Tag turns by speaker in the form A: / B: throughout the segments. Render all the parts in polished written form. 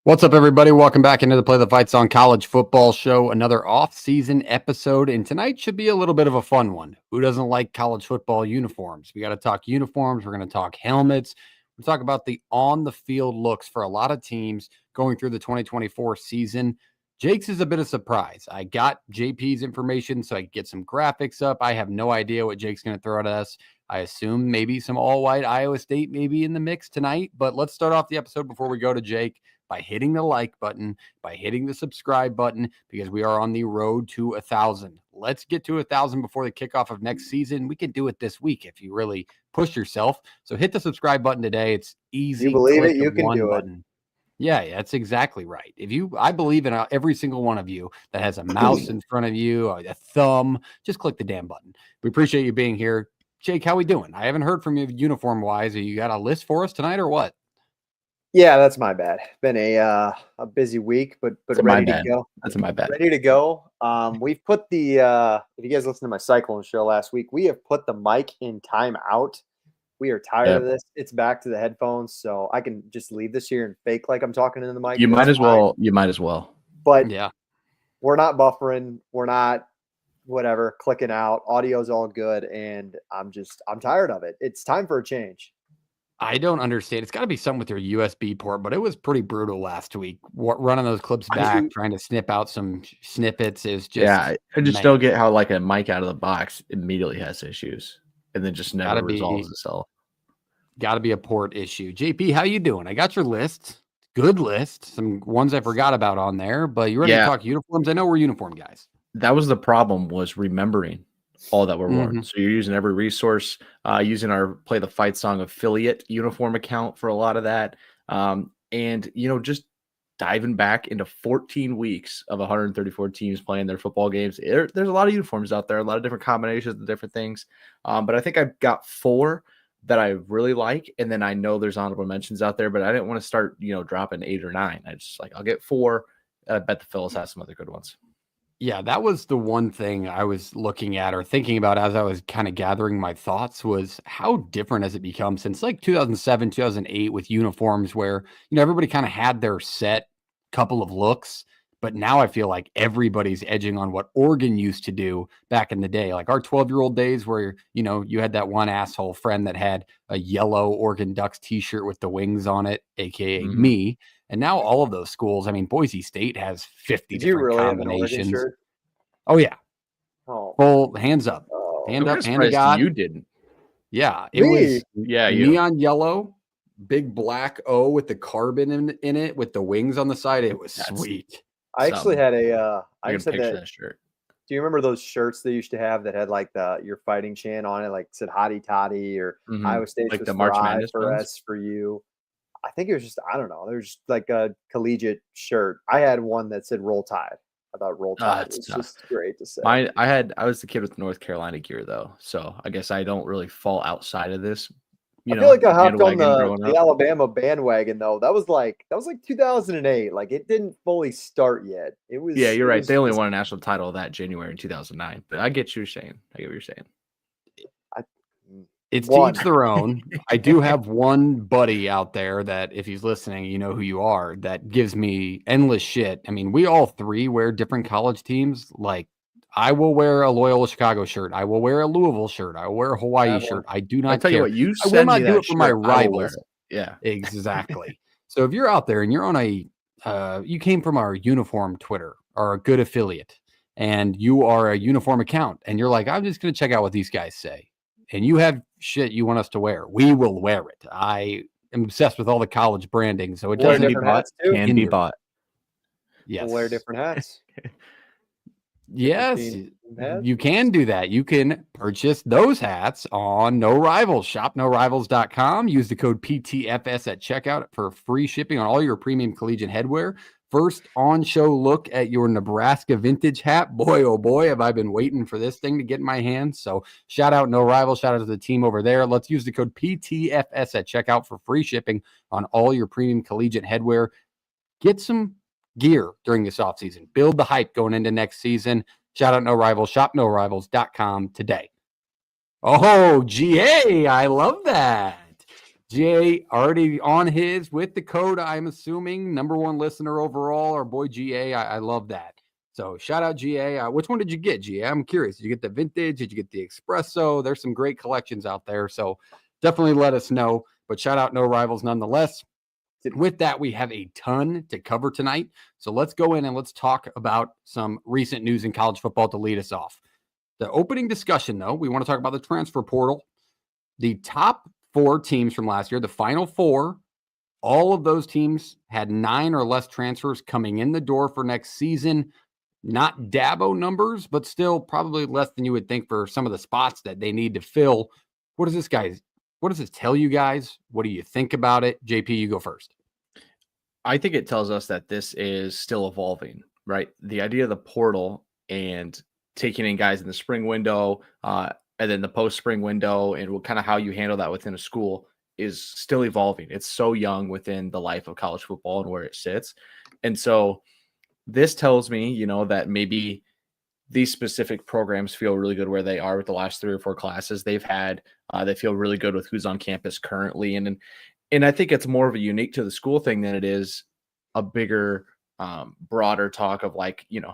A: What's up, everybody? Welcome back into the Play the Fight Song College Football Show, another off-season episode, and tonight should be a little bit of a fun one. Who doesn't like college football uniforms? We got to talk uniforms. We're going to talk helmets. We'll talk about the on-the-field looks for a lot of teams going through the 2024 season. Jake's is a bit of surprise. I got JP's information so I could get some graphics up. I have no idea what Jake's going to throw at us. I assume maybe some all-white Iowa State maybe in the mix tonight, but let's start off the episode before we go to Jake by hitting the like button, by hitting the subscribe button, because we are on the road to 1,000. Let's get to 1,000 before the kickoff of next season. We can do it this week if you really push yourself. So hit the subscribe button today. It's easy.
B: You believe it, you can do
A: it. Yeah, that's exactly right. I believe in every single one of you that has a mouse in front of you, a thumb, just click the damn button. We appreciate you being here. Jake, how we doing? I haven't heard from you uniform-wise. You got a list for us tonight or what?
B: Yeah, that's my bad. Been a busy week, but ready to go.
C: That's my bad.
B: Ready to go. We've put the if you guys listened to my Cyclone show last week, we have put the mic in timeout. We are tired of this. It's back to the headphones, so I can just leave this here and fake like I'm talking into the mic.
C: You might as well. You might as well.
B: But
A: yeah,
B: we're not buffering. We're not whatever clicking out. Audio's all good, and I'm tired of it. It's time for a change.
A: I don't understand. It's got to be something with your USB port, but it was pretty brutal last week. Running those clips back, trying to snip out some snippets is just.
C: Yeah, I just don't get how like a mic out of the box immediately has issues and then just never resolves itself.
A: Got to be a port issue. JP, how you doing? I got your list. Good list. Some ones I forgot about on there, but you ready to talk uniforms? I know we're uniform guys.
C: That was the problem, was remembering all that were worn. So you're using every resource, using our Play the Fight Song affiliate uniform account for a lot of that. And, just diving back into 14 weeks of 134 teams playing their football games. There's a lot of uniforms out there, a lot of different combinations of different things. But I think I've got 4 that I really like. And then I know there's honorable mentions out there, but I didn't want to start, dropping 8 or 9. I just I'll get 4. I bet the Phils has some other good ones.
A: Yeah, that was the one thing I was looking at or thinking about as I was kind of gathering my thoughts was how different has it become since like 2007, 2008 with uniforms where, everybody kind of had their set couple of looks. But now I feel like everybody's edging on what Oregon used to do back in the day. Like our 12-year-old days where, you had that one asshole friend that had a yellow Oregon Ducks t-shirt with the wings on it, aka me. And now all of those schools, Boise State has 50 different combinations. Oh, yeah.
B: Oh.
A: Full hands up. Hand up, hand to God.
C: You didn't.
A: Yeah. It was neon
C: you.
A: yellow, big black O with the carbon in it with the wings on the side. It was sweet.
B: I actually had I said
C: that shirt.
B: Do you remember those shirts they used to have that had like your fighting chant on it, like said Hottie Toddy or Iowa State
C: like
B: was
C: the March Madness
B: for S for you? I think it was just, I don't know. There's like a collegiate shirt. I had one that said Roll Tide. I thought Roll Tide was just great to say.
C: I was the kid with North Carolina gear though, so I guess I don't really fall outside of this.
B: I feel like I hopped on the Alabama bandwagon though. That was like 2008. Like it didn't fully start yet. It was.
C: Yeah, you're right. They only won a national title that January in 2009. But I get what you're saying.
A: It's to each their own. I do have one buddy out there that if he's listening, you know who you are, that gives me endless shit. We all 3 wear different college teams. Like I will wear a Loyola Chicago shirt. I will wear a Louisville shirt. I will wear a Hawaii shirt. I do not
C: I'll tell
A: care.
C: You what, you
A: I will not do it for my rivals.
C: Yeah,
A: exactly. So if you're out there and you're on you came from our uniform Twitter or a good affiliate and you are a uniform account and you're like, I'm just going to check out what these guys say. And you have shit you want us to wear, we will wear it. I am obsessed with all the college branding, so it doesn't be bought.
C: Can be bought.
B: Yes, we'll wear different hats.
A: Yes, you can do that. You can purchase those hats on No Rivals. Shop NoRivals.com. Use the code PTFS at checkout for free shipping on all your premium collegiate headwear. First on-show look at your Nebraska vintage hat. Boy, oh boy, have I been waiting for this thing to get in my hands. So shout out No Rival. Shout out to the team over there. Let's use the code PTFS at checkout for free shipping on all your premium collegiate headwear. Get some gear during this offseason. Build the hype going into next season. Shout out No Rivals. Shop NoRivals.com today. Oh, GA. I love that. GA already on his with the code, I'm assuming. #1 listener overall, our boy GA. I love that. So shout out GA. Which one did you get, GA? I'm curious. Did you get the vintage? Did you get the espresso? There's some great collections out there. So definitely let us know. But shout out No Rivals nonetheless. With that, we have a ton to cover tonight. So let's go in and let's talk about some recent news in college football to lead us off. The opening discussion, though, we want to talk about the transfer portal. The top 4 teams from last year, the final 4, all of those teams had 9 or less transfers coming in the door for next season. Not Dabo numbers, but still probably less than you would think for some of the spots that they need to fill. What does this tell you guys? What do you think about it? JP, you go first.
C: I think it tells us that this is still evolving, right? The idea of the portal and taking in guys in the spring window, and then the post-spring window, and what kind of how you handle that within a school is still evolving. It's so young within the life of college football and where it sits. And so this tells me, that maybe these specific programs feel really good where they are with the last 3 or 4 classes they've had. They feel really good with who's on campus currently. And I think it's more of a unique to the school thing than it is a bigger, broader talk of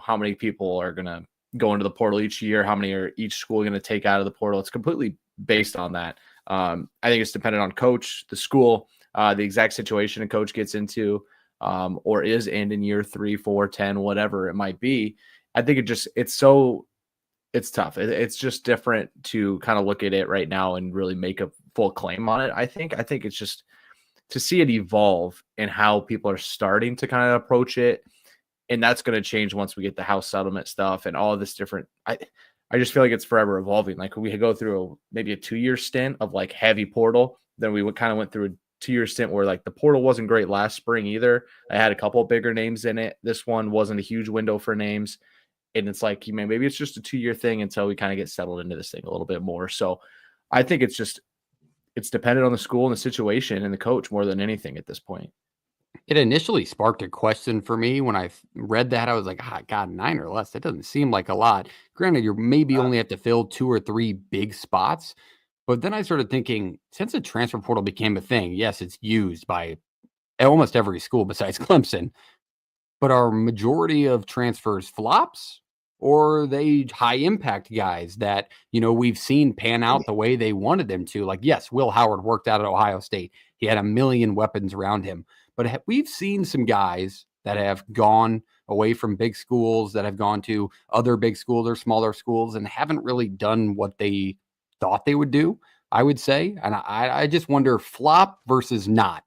C: how many people are going to go into the portal each year, how many are each school going to take out of the portal. It's completely based on that. I think it's dependent on coach, the school, the exact situation a coach gets into, or is in year 3, 4, 10, whatever it might be. I think it's tough. It's just different to kind of look at it right now and really make a full claim on it. I think it's just to see it evolve and how people are starting to kind of approach it. And that's going to change once we get the house settlement stuff and all of this different. I just feel like it's forever evolving. Like we go through maybe a 2-year stint of heavy portal. Then we kind of went through a 2-year stint where the portal wasn't great last spring either. I had a couple of bigger names in it. This one wasn't a huge window for names. And it's maybe it's just a 2-year thing until we kind of get settled into this thing a little bit more. So I think it's dependent on the school and the situation and the coach more than anything at this point.
A: It initially sparked a question for me when I read that. I was like, God, 9 or less. That doesn't seem like a lot. Granted, you maybe only have to fill 2 or 3 big spots. But then I started thinking, since the transfer portal became a thing, yes, it's used by almost every school besides Clemson. But are majority of transfers flops, or are they high impact guys that, we've seen pan out the way they wanted them to? Yes, Will Howard worked out at Ohio State. He had a million weapons around him. But we've seen some guys that have gone away from big schools, that have gone to other big schools or smaller schools and haven't really done what they thought they would do, I would say. And I just wonder, flop versus not.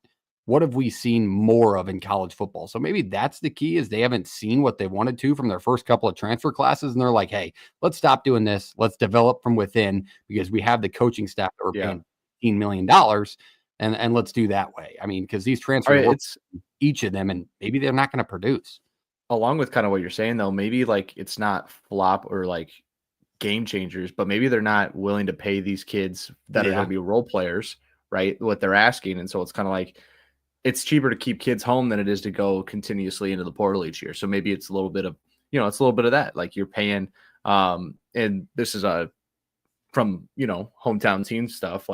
A: What have we seen more of in college football? So maybe that's the key, is they haven't seen what they wanted to from their first couple of transfer classes. And they're like, hey, let's stop doing this. Let's develop from within, because we have the coaching staff that we're paying $15 million. And let's do that way. I mean, because these transfers, it's each of them, and maybe they're not going to produce.
C: Along with kind of what you're saying, though, maybe it's not flop or game changers, but maybe they're not willing to pay these kids that are going to be role players, right? What they're asking. And so it's kind of it's cheaper to keep kids home than it is to go continuously into the portal each year. So maybe it's a little bit of, it's a little bit of that. You're paying, and this is from, hometown team stuff.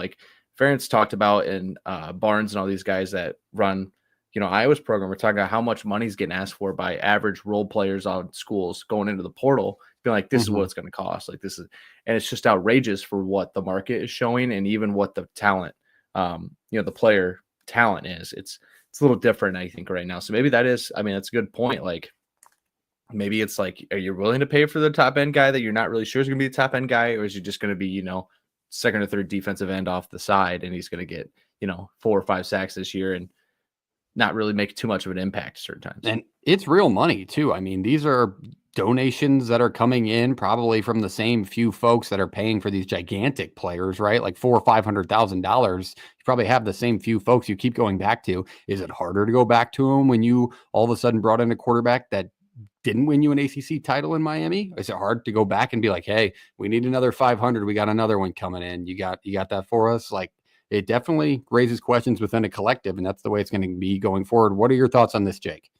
C: Ferentz talked about, and Barnes and all these guys that run, Iowa's program, we're talking about how much money is getting asked for by average role players on schools going into the portal, being this is what it's going to cost. And it's just outrageous for what the market is showing, and even what the talent, the player talent is. It's a little different, I think, right now. So maybe that's a good point. Maybe it's are you willing to pay for the top end guy that you're not really sure is going to be the top end guy, or is he just going to be, second or third defensive end off the side, and he's going to get, 4 or 5 sacks this year and not really make too much of an impact certain times.
A: And it's real money too. I mean, these are donations that are coming in probably from the same few folks that are paying for these gigantic players, right? $400,000 or $500,000. You probably have the same few folks you keep going back to. Is it harder to go back to them when you all of a sudden brought in a quarterback that didn't win you an ACC title in Miami? Is it hard to go back and be like, hey, we need another 500. We got another one coming in. You got that for us? It definitely raises questions within a collective, and that's the way it's going to be going forward. What are your thoughts on this, Jake?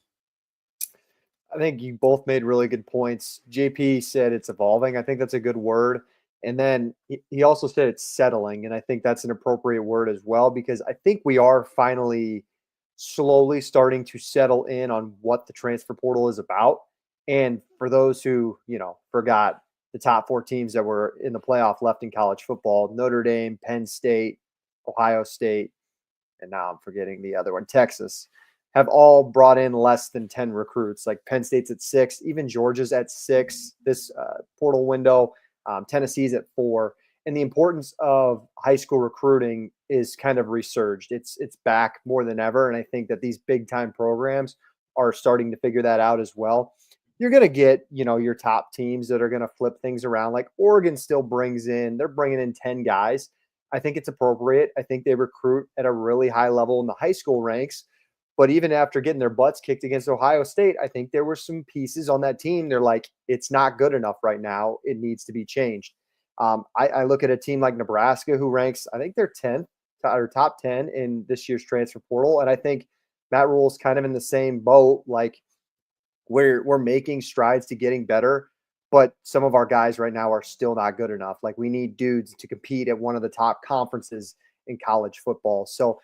B: I think you both made really good points. JP said it's evolving. I think that's a good word. And then he also said it's settling, and I think that's an appropriate word as well, because I think we are finally slowly starting to settle in on what the transfer portal is about. And for those who, forgot, the top 4 teams that were in the playoff left in college football: Notre Dame, Penn State, Ohio State, and now I'm forgetting the other one, Texas, have all brought in less than 10 recruits. Like Penn State's at 6, even Georgia's at 6 this portal window. Tennessee's at 4. And the importance of high school recruiting is kind of resurged. It's back more than ever. And I think that these big time programs are starting to figure that out as well. You're going to get, your top teams that are going to flip things around. Like Oregon still they're bringing in 10 guys. I think it's appropriate. I think they recruit at a really high level in the high school ranks. But even after getting their butts kicked against Ohio State, I think there were some pieces on that team. They're like, it's not good enough right now. It needs to be changed. I look at a team like Nebraska, who ranks, I think they're 10th or top 10 in this year's transfer portal. And I think Matt Rule's kind of in the same boat. Like we're making strides to getting better, but some of our guys right now are still not good enough. Like we need dudes to compete at one of the top conferences in college football. So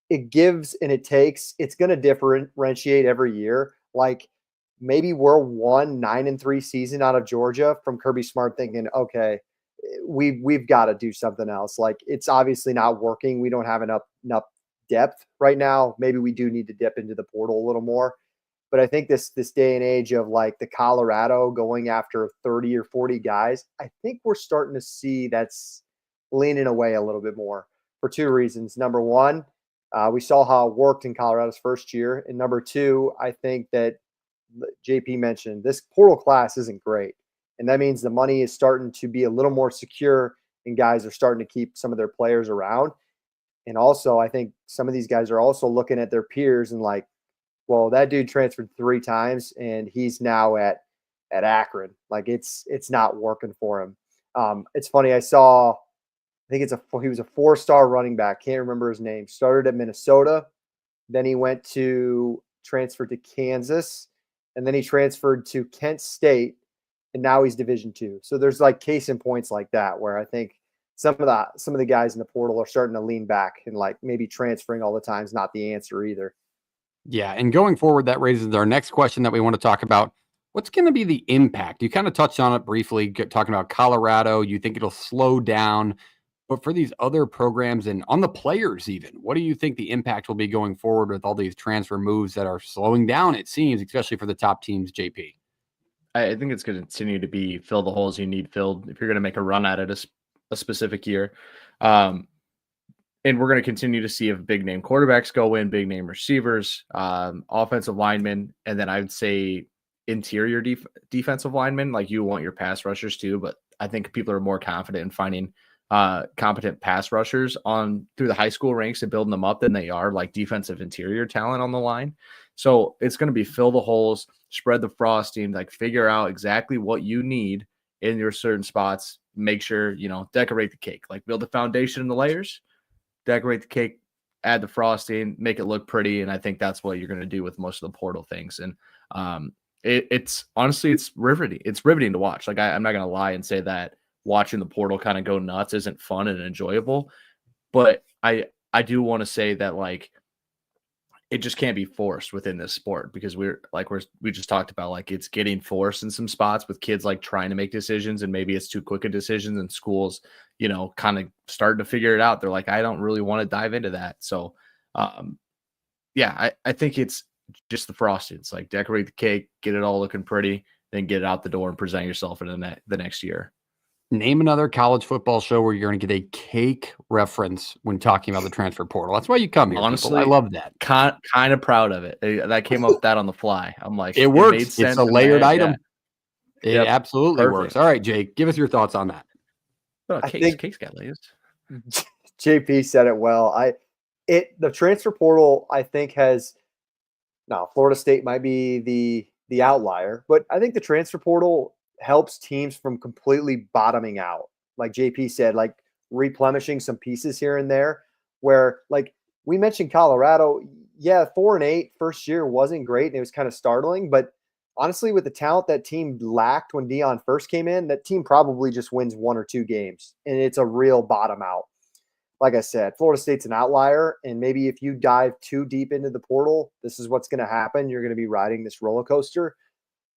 B: it gives and it takes. It's going to differentiate every year. Like maybe we're 9-3 season out of Georgia from Kirby Smart thinking, okay, we've got to do something else. Like it's obviously not working. We don't have enough depth right now. Maybe we do need to dip into the portal a little more. But I think this day and age of like the Colorado going after 30 or 40 guys, I think we're starting to see that's leaning away a little bit more for 2 reasons. Number one, we saw how it worked in Colorado's first year. And number 2, I think that JP mentioned this portal class isn't great. And that means the money is starting to be a little more secure and guys are starting to keep some of their players around. And also, I think some of these guys are also looking at their peers and like, well, that dude transferred 3 times and he's now at Akron. Like it's not working for him. It's funny. I think he was a 4-star running back. Can't remember his name. Started at Minnesota. Then he transferred to Kansas, and then he transferred to Kent State, and now he's Division II. So there's like case in points like that where I think some of the guys in the portal are starting to lean back and like maybe transferring all the time is not the answer either.
A: Yeah, and going forward, that raises our next question that we want to talk about. What's going to be the impact? You kind of touched on it briefly, talking about Colorado. You think it'll slow down. But for these other programs and on the players even, what do you think the impact will be going forward with all these transfer moves that are slowing down, it seems, especially for the top teams, JP?
C: I think it's going to continue to be fill the holes you need filled if you're going to make a run at it a specific year. And we're going to continue to see if big name quarterbacks go in, big name receivers, offensive linemen, and then I would say interior defensive linemen. Like you want your pass rushers too, but I think people are more confident in finding competent pass rushers through the high school ranks and building them up than they are like defensive interior talent on the line. So it's going to be fill the holes, spread the frosting, like figure out exactly what you need in your certain spots. Make sure, decorate the cake, like build the foundation and the layers, decorate the cake, add the frosting, make it look pretty. And I think that's what you're going to do with most of the portal things. And it's honestly, it's riveting. It's riveting to watch. Like I'm not going to lie and say that watching the portal kind of go nuts isn't fun and enjoyable, but I do want to say that like it just can't be forced within this sport because we just talked about like it's getting forced in some spots with kids like trying to make decisions and maybe it's too quick a decision and schools kind of starting to figure it out. They're like, I don't really want to dive into that. So I think it's just the frosting. It's like decorate the cake, get it all looking pretty, then get it out the door and present yourself in the next year.
A: Name another college football show where you're going to get a cake reference when talking about the transfer portal. That's why you come here.
C: Honestly,
A: people. I love that.
C: Kind of proud of it. That came up that on the fly. I'm like,
A: it works.
C: Made sense
A: it's a layered item.
C: Yeah.
A: It absolutely
C: Perfect.
A: works. All right, Jake, give us your thoughts on that.
C: Oh, cake's got layers.
B: JP said it well. The transfer portal, I think, Florida State might be the outlier, but I think the transfer portal helps teams from completely bottoming out. Like JP said, like replenishing some pieces here and there where like we mentioned Colorado. Yeah. 4-8 first year wasn't great. And it was kind of startling, but honestly, with the talent that team lacked when Dion first came in, that team probably just wins 1 or 2 games, and it's a real bottom out. Like I said, Florida State's an outlier, and maybe if you dive too deep into the portal, this is what's going to happen. You're going to be riding this roller coaster.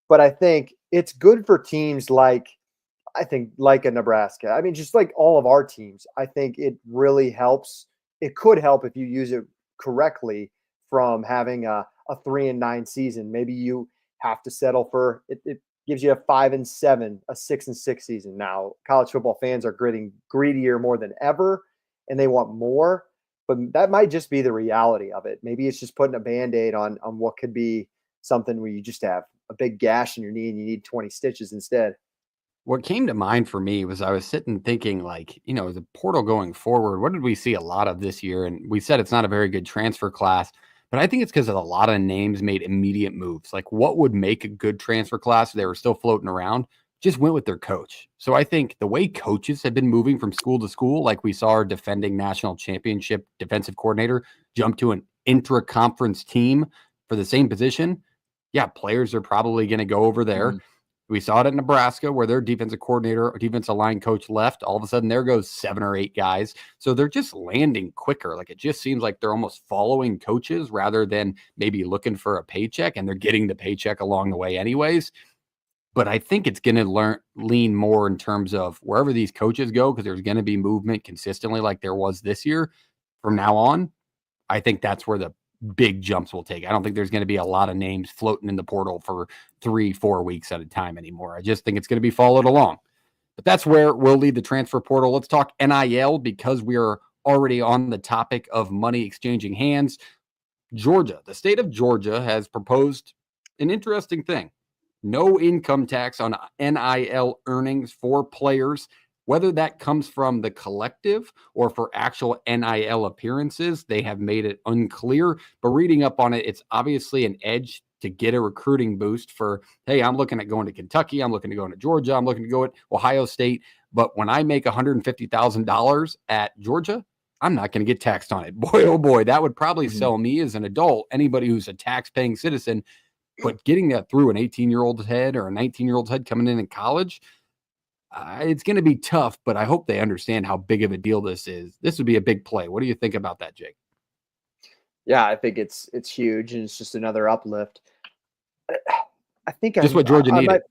B: But I think it's good for teams like a Nebraska. I mean, just like all of our teams, I think it really helps. It could help if you use it correctly from having a 3-9 season. Maybe you have to settle for it gives you a 5-7, a 6-6 season. Now, college football fans are greedier more than ever, and they want more. But that might just be the reality of it. Maybe it's just putting a Band-Aid on what could be something where you just have a big gash in your knee and you need 20 stitches instead.
A: What came to mind for me was I was sitting thinking, like, the portal going forward, what did we see a lot of this year? And we said it's not a very good transfer class, but I think it's because of a lot of names made immediate moves. Like, what would make a good transfer class if they were still floating around? Just went with their coach. So I think the way coaches have been moving from school to school, like we saw our defending national championship defensive coordinator jump to an intra-conference team for the same position. Yeah, players are probably going to go over there. We saw it at Nebraska where their defensive coordinator or defensive line coach left. All of a sudden, there goes 7 or 8 guys. So they're just landing quicker. Like, it just seems like they're almost following coaches rather than maybe looking for a paycheck, and they're getting the paycheck along the way anyways. But I think it's going to lean more in terms of wherever these coaches go, because there's going to be movement consistently like there was this year from now on. I think that's where the big jumps will take. I don't think there's going to be a lot of names floating in the portal for 3-4 weeks at a time anymore. I just think it's going to be followed along. But that's where we'll lead the transfer portal. Let's talk NIL because we are already on the topic of money exchanging hands. Georgia, the state of Georgia has proposed an interesting thing. No income tax on NIL earnings for players, whether that comes from the collective or for actual NIL appearances. They have made it unclear, but reading up on it, it's obviously an edge to get a recruiting boost for, hey, I'm looking at going to Kentucky. I'm looking to go to Georgia. I'm looking to go at Ohio State. But when I make $150,000 at Georgia, I'm not going to get taxed on it. Boy, oh boy, that would probably sell me as an adult, anybody who's a tax-paying citizen. But getting that through an 18-year-old's head or a 19-year-old's head coming in college, it's going to be tough, but I hope they understand how big of a deal this is. This would be a big play. What do you think about that, Jake?
B: Yeah, I think it's huge, and it's just another uplift. I think
A: just what Georgia needed.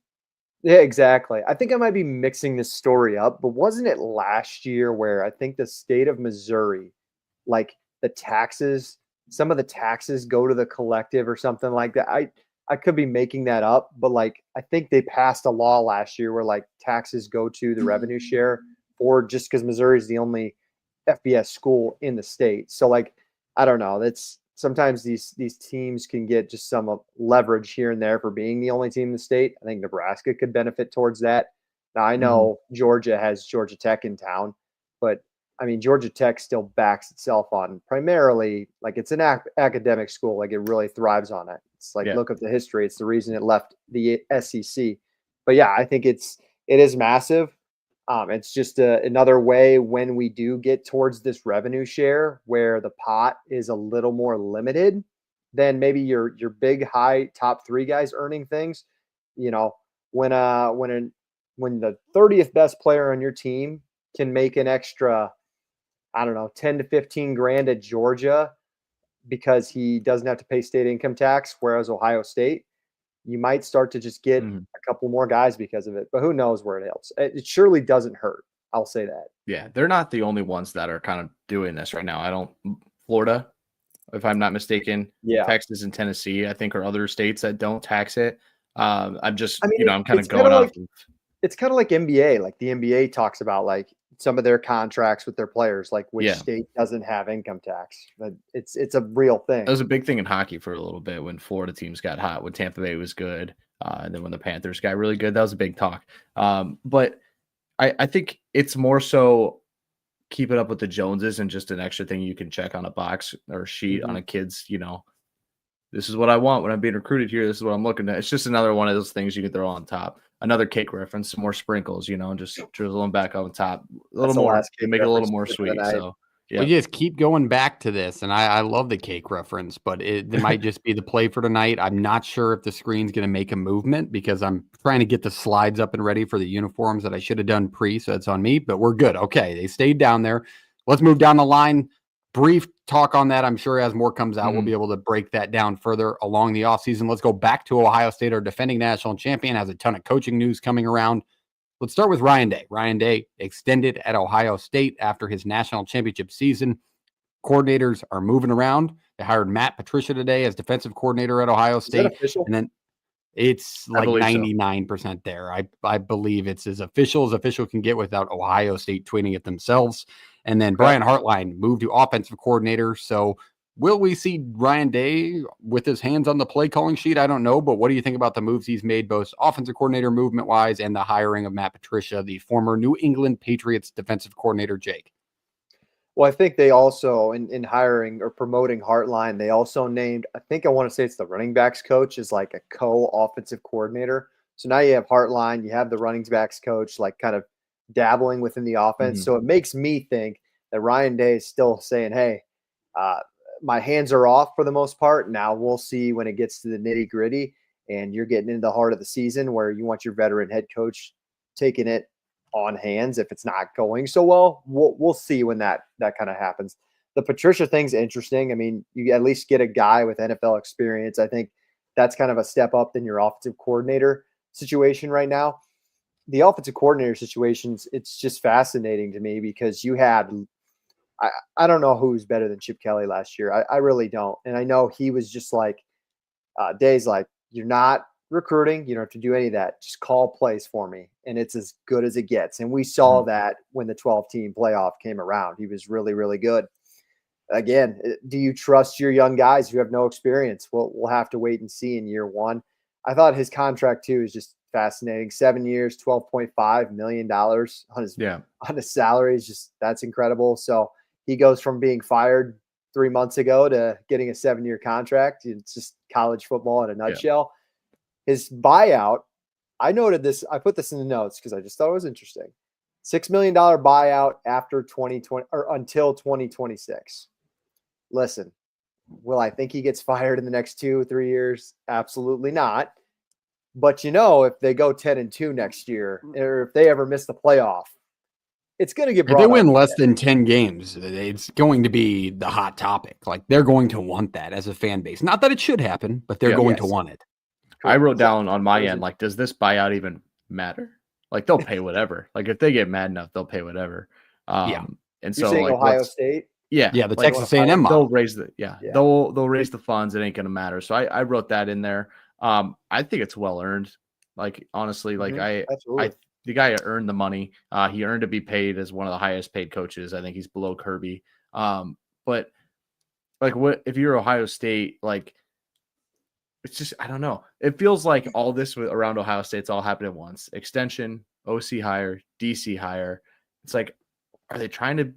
B: Yeah, exactly. I think I might be mixing this story up, but wasn't it last year where I think the state of Missouri, like some of the taxes go to the collective or something like that? I could be making that up, but like I think they passed a law last year where like taxes go to the revenue share, or just because Missouri is the only FBS school in the state. So like I don't know. That's sometimes these teams can get just some leverage here and there for being the only team in the state. I think Nebraska could benefit towards that. Now I know Georgia has Georgia Tech in town, but I mean, Georgia Tech still backs itself on primarily, like it's an academic school. Like it really thrives on it. It's like, look at the history. It's the reason it left the SEC. But yeah, I think it is massive. It's just another way when we do get towards this revenue share where the pot is a little more limited than maybe your big high top 3 guys earning things. You know, when the 30th best player on your team can make an extra, I don't know, 10 to 15 grand at Georgia because he doesn't have to pay state income tax, whereas Ohio State, you might start to just get a couple more guys because of it. But who knows where it helps. It surely doesn't hurt. I'll say that.
C: Yeah, they're not the only ones that are kind of doing this right now. Florida, if I'm not mistaken, Texas and Tennessee, I think, are other states that don't tax it. I'm kind of going off.
B: It's kind of like NBA. Like the NBA talks about like some of their contracts with their players, like which state doesn't have income tax. But it's a real thing.
C: That was a big thing in hockey for a little bit when Florida teams got hot, when Tampa Bay was good, and then when the Panthers got really good. That was a big talk. But I think it's more so keep it up with the Joneses and just an extra thing you can check on a box or sheet on a kid's, this is what I want when I'm being recruited here. This is what I'm looking at. It's just another one of those things you can throw on top. Another cake reference, some more sprinkles, just drizzle them back on top. A little more, make it a little more sweet. So Yeah.
A: We just keep going back to this, and I love the cake reference, but it might just be the play for tonight. I'm not sure if the screen's going to make a movement because I'm trying to get the slides up and ready for the uniforms that I should have done so it's on me, but we're good. Okay, they stayed down there. Let's move down the line. Brief talk on that. I'm sure as more comes out, we'll be able to break that down further along the offseason. Let's go back to Ohio State. Our defending national champion has a ton of coaching news coming around. Let's start with Ryan Day. Ryan Day extended at Ohio State after his national championship season. Coordinators are moving around. They hired Matt Patricia today as defensive coordinator at Ohio State.
B: Is that official?
A: And then it's like 99% there. I believe it's as official can get without Ohio State tweeting it themselves. And then Brian Hartline moved to offensive coordinator. So will we see Ryan Day with his hands on the play calling sheet? I don't know. But what do you think about the moves he's made, both offensive coordinator movement wise and the hiring of Matt Patricia, the former New England Patriots defensive coordinator, Jake?
B: Well, I think they also, in hiring or promoting Hartline, they also named, I want to say it's the running backs coach is like a co-offensive coordinator. So now you have Hartline, you have the running backs coach, like kind of dabbling within the offense. So it makes me think that Ryan Day is still saying, hey, my hands are off for the most part. Now we'll see when it gets to the nitty gritty and you're getting into the heart of the season where you want your veteran head coach taking it on hands. If it's not going so well, we'll see when that kind of happens. The Patricia thing's interesting. I mean, you at least get a guy with NFL experience. I think that's kind of a step up than your offensive coordinator situation right now. The offensive coordinator situations, it's just fascinating to me because you had, I don't know who's better than Chip Kelly last year. I really don't. And I know he was just like, Day's like, you're not recruiting, you don't have to do any of that. Just call plays for me. And it's as good as it gets. And we saw that when the 12-team playoff came around. He was really, really good. Again, do you trust your young guys who have no experience? Well, we'll have to wait and see in year one. I thought his contract too is just fascinating. 7 years, $12.5 million on his salary is just, that's incredible. So he goes from being fired 3 months ago to getting a 7-year contract. It's just college football in a nutshell. His buyout, I noted this, I put this in the notes because I just thought it was interesting. $6 million buyout after 2020 or until 2026. Listen, will I think he gets fired in the next 2 or 3 years? Absolutely not. But if they go 10-2 next year, or if they ever miss the playoff, it's going to get brought up.
A: If they win less than 10 games, it's going to be the hot topic. Like, they're going to want that as a fan base. Not that it should happen, but they're going to want it.
C: I wrote down on my end, like, does this buyout even matter? Like, they'll pay whatever. Like, if they get mad enough, they'll pay whatever. And so,
B: like,
C: Ohio
B: State,
A: the
C: like,
A: Texas A&M model.
C: They'll raise they'll raise the funds. It ain't gonna matter. So I wrote that in there. I think it's well earned. Like, honestly, like the guy earned the money. He earned to be paid as one of the highest paid coaches. I think he's below Kirby. But like, what if you're Ohio State? Like, it's just, I don't know. It feels like all this around Ohio State's all happened at once. Extension, OC hire, DC hire. It's like, are they trying to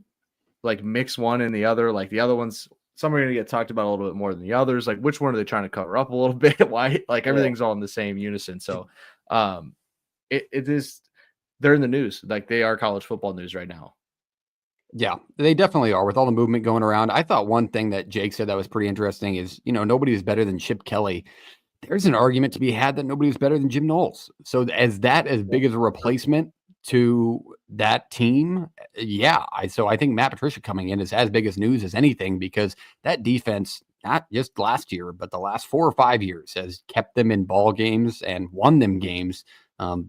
C: like mix one and the other? Like, the other ones, some are going to get talked about a little bit more than the others. Like, which one are they trying to cover up a little bit? Why? Like, everything's all in the same unison. So it is, they're in the news. Like, they are college football news right now.
A: Yeah, they definitely are with all the movement going around. I thought one thing that Jake said that was pretty interesting is, nobody is better than Chip Kelly. There's an argument to be had that nobody is better than Jim Knowles. So as big as a replacement to that team, so I think Matt Patricia coming in is as big as news as anything, because that defense, not just last year, but the last 4 or 5 years, has kept them in ball games and won them games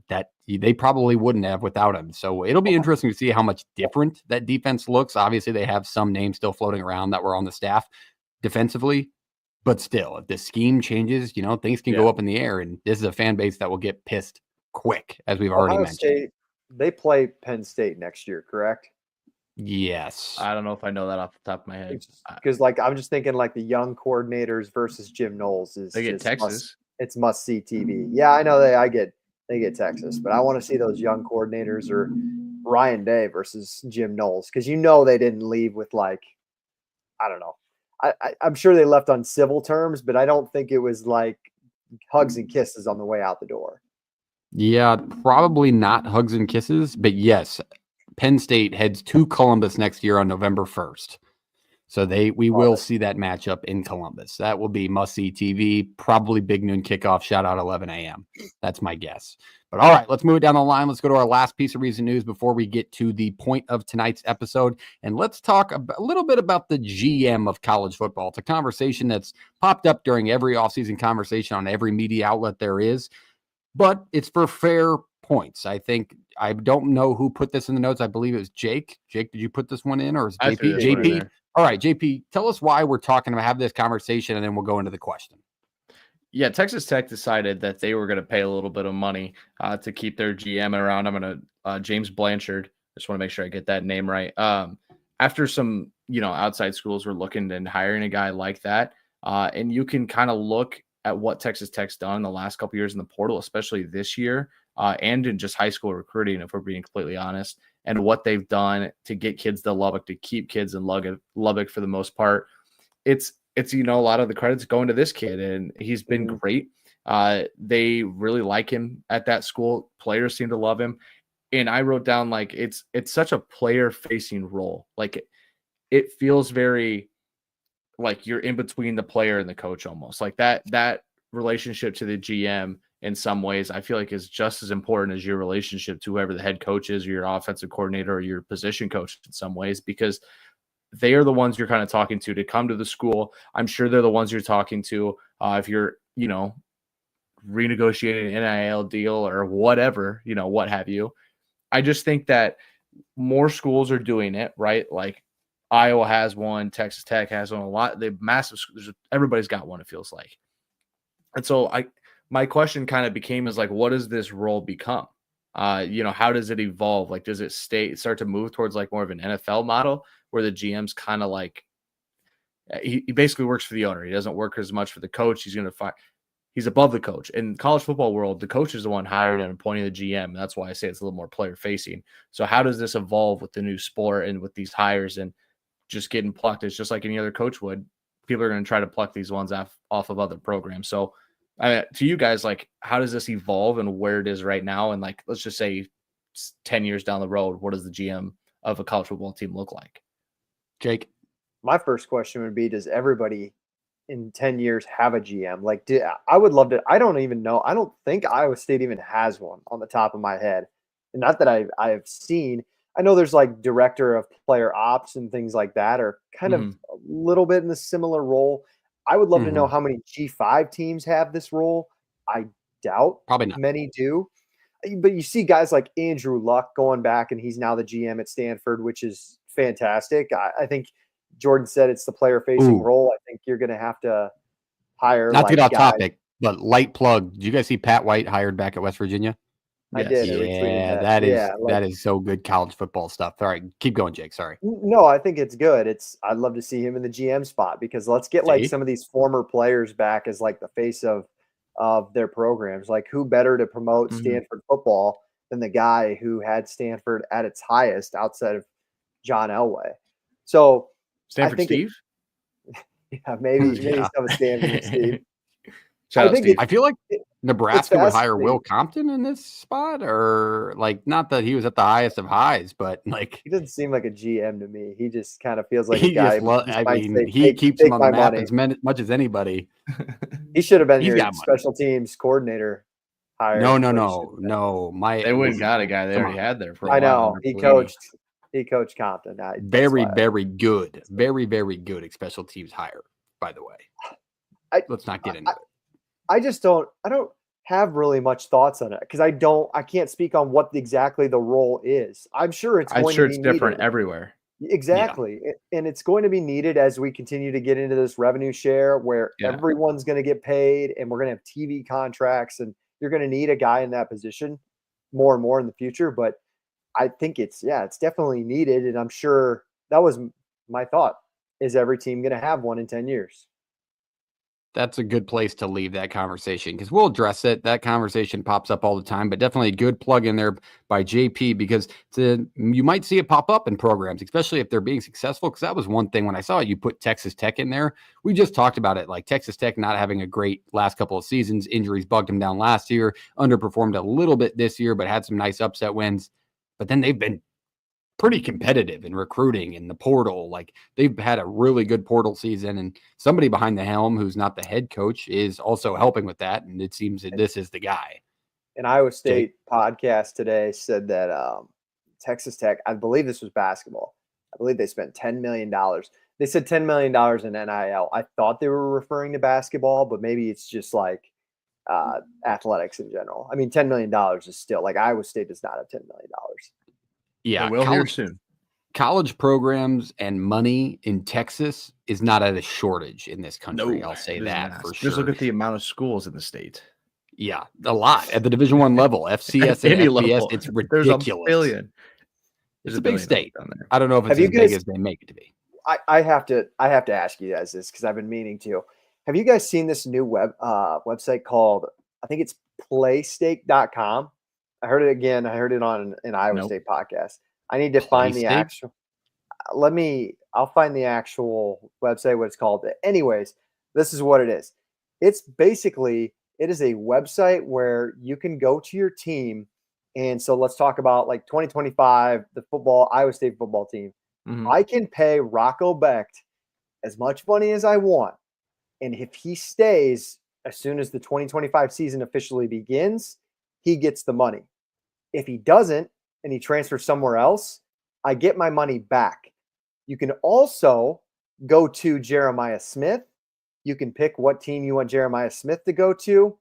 A: that they probably wouldn't have without him. So it'll be interesting to see how much different that defense looks. Obviously, they have some names still floating around that were on the staff defensively, but still, if the scheme changes, things can go up in the air, and this is a fan base that will get pissed quick, as we've already mentioned.
B: State, they play Penn State next year, correct?
A: Yes.
C: I don't know if I know that off the top of my head.
B: Because, like, I'm just thinking, like, the young coordinators versus Jim Knowles is
C: they get Texas.
B: It's must see TV. Yeah, I know they get Texas, but I want to see those young coordinators or Ryan Day versus Jim Knowles, because they didn't leave with, like, I don't know. I'm sure they left on civil terms, but I don't think it was like hugs and kisses on the way out the door.
A: Yeah, probably not hugs and kisses, but yes, Penn State heads to Columbus next year on November 1st. So we will see that matchup in Columbus. That will be must-see TV, probably big noon kickoff, shout out 11 a.m. That's my guess. But all right, let's move it down the line. Let's go to our last piece of recent news before we get to the point of tonight's episode. And let's talk a little bit about the GM of college football. It's a conversation that's popped up during every offseason conversation on every media outlet there is, but it's for fair points. I think, I don't know who put this in the notes. I believe it was Jake. Jake, did you put this one in, or is it JP? JP? All right, JP, tell us why we're talking about, have this conversation, and then we'll go into the question.
C: Yeah, Texas Tech decided that they were going to pay a little bit of money to keep their GM around. I'm going to James Blanchard. I just want to make sure I get that name right. After some, outside schools were looking and hiring a guy like that, and you can kind of look at what Texas Tech's done in the last couple of years in the portal, especially this year, and in just high school recruiting, if we're being completely honest, and what they've done to get kids to Lubbock, to keep kids in Lubbock for the most part. It's a lot of the credits going to this kid, and he's been great. They really like him at that school. Players seem to love him. And I wrote down, like, it's such a player-facing role. Like, it feels very like you're in between the player and the coach almost. Like that relationship to the GM in some ways, I feel like is just as important as your relationship to whoever the head coach is, or your offensive coordinator, or your position coach in some ways, because they are the ones you're kind of talking to come to the school. I'm sure they're the ones you're talking to if you're, renegotiating an NIL deal or whatever, what have you. I just think that more schools are doing it, right? Like Iowa has one, Texas Tech has one, a lot. They massive. Everybody's got one, it feels like. And so my question kind of became is like, what does this role become? How does it evolve? Like, does it start to move towards like more of an NFL model where the GM's kind of like, he basically works for the owner. He doesn't work as much for the coach. He's above the coach. In college football world, the coach is the one hired and appointing the GM. That's why I say it's a little more player facing. So how does this evolve with the new sport and with these hires and just getting plucked? It's just like any other coach would. People are going to try to pluck these ones off of other programs. So to you guys, like, how does this evolve and where it is right now? And like, let's just say 10 years down the road, what does the GM of a college football team look like?
A: Jake?
B: My first question would be, does everybody in 10 years have a GM? Like, I would love to. I don't even know. I don't think Iowa State even has one on the top of my head. And not that I have seen. I know there's like director of player ops and things like that, are kind of a little bit in a similar role. I would love to know how many G5 teams have this role. I doubt
A: probably not
B: many do. But you see guys like Andrew Luck going back, and he's now the GM at Stanford, which is fantastic. I think Jordan said it's the player-facing role. I think you're going to have to hire.
A: Not to get off topic, but light plug. Did you guys see Pat White hired back at West Virginia?
B: I did.
A: Yeah, that is so good college football stuff. All right, keep going, Jake. Sorry.
B: No, I think it's good. I'd love to see him in the GM spot, because let's get like some of these former players back as like the face of their programs. Like, who better to promote Stanford football than the guy who had Stanford at its highest outside of John Elway? So
C: Stanford Steve?
B: Maybe some of Stanford Steve.
A: I feel like Nebraska would hire Will Compton in this spot, or like, not that he was at the highest of highs, but like,
B: he doesn't seem like a GM to me. He just kind of feels like
A: he
B: a guy.
A: He keeps him on the map as much as anybody.
B: He should have been your special teams coordinator.
A: No.
C: They wouldn't got a guy they already had there for a while.
B: I know. He coached Compton.
A: Very good. Very, very good special teams hire, by the way. Let's not get into it.
B: I don't have really much thoughts on it, because I can't speak on what exactly the role is. I'm sure it's
C: different everywhere.
B: Exactly. Yeah. And it's going to be needed as we continue to get into this revenue share where everyone's going to get paid, and we're going to have TV contracts, and you're going to need a guy in that position more and more in the future. But I think it's definitely needed. And I'm sure that was my thought, is every team going to have one in 10 years?
A: That's a good place to leave that conversation, because we'll address it. That conversation pops up all the time, but definitely a good plug in there by JP, because you might see it pop up in programs, especially if they're being successful. Because that was one thing when I saw it, you put Texas Tech in there. We just talked about it, like Texas Tech not having a great last couple of seasons. Injuries bugged them down last year, underperformed a little bit this year, but had some nice upset wins. But then they've been pretty competitive in recruiting in the portal. Like they've had a really good portal season, and somebody behind the helm who's not the head coach is also helping with that. And it seems that this is the guy.
B: An Iowa State podcast today said that Texas Tech, I believe this was basketball. I believe they spent $10 million. They said $10 million in NIL. I thought they were referring to basketball, but maybe it's just like athletics in general. I mean, $10 million is still like Iowa State does not have $10 million.
A: Yeah,
C: we'll hear soon.
A: College programs and money in Texas is not at a shortage in this country.
C: No,
A: I'll say
C: it is
A: that
C: not.
A: for sure.
C: Just look at the amount of schools in the state.
A: Yeah, a lot at the Division I level, FCS and
C: Any
A: FBS.
C: level.
A: It's
C: There's
A: ridiculous.
C: a billion.
A: It's a big state.
C: Down there.
A: I don't know if it's as big as they make it to be.
B: I have to ask you guys this because I've been meaning to. Have you guys seen this new website called, I think it's playstake.com? I heard it again. I heard it on an Iowa State podcast. I need to find the actual. I'll find the actual website, what it's called. Anyways, this is what it is. It's basically, it is a website where you can go to your team. And so let's talk about like 2025, the Iowa State football team.
C: Mm-hmm.
B: I can pay Rocco Becht as much money as I want. And if he stays as soon as the 2025 season officially begins, he gets the money. If he doesn't and he transfers somewhere else, I get my money back. You can also go to Jeremiah Smith. You can pick what team you want Jeremiah Smith to go to.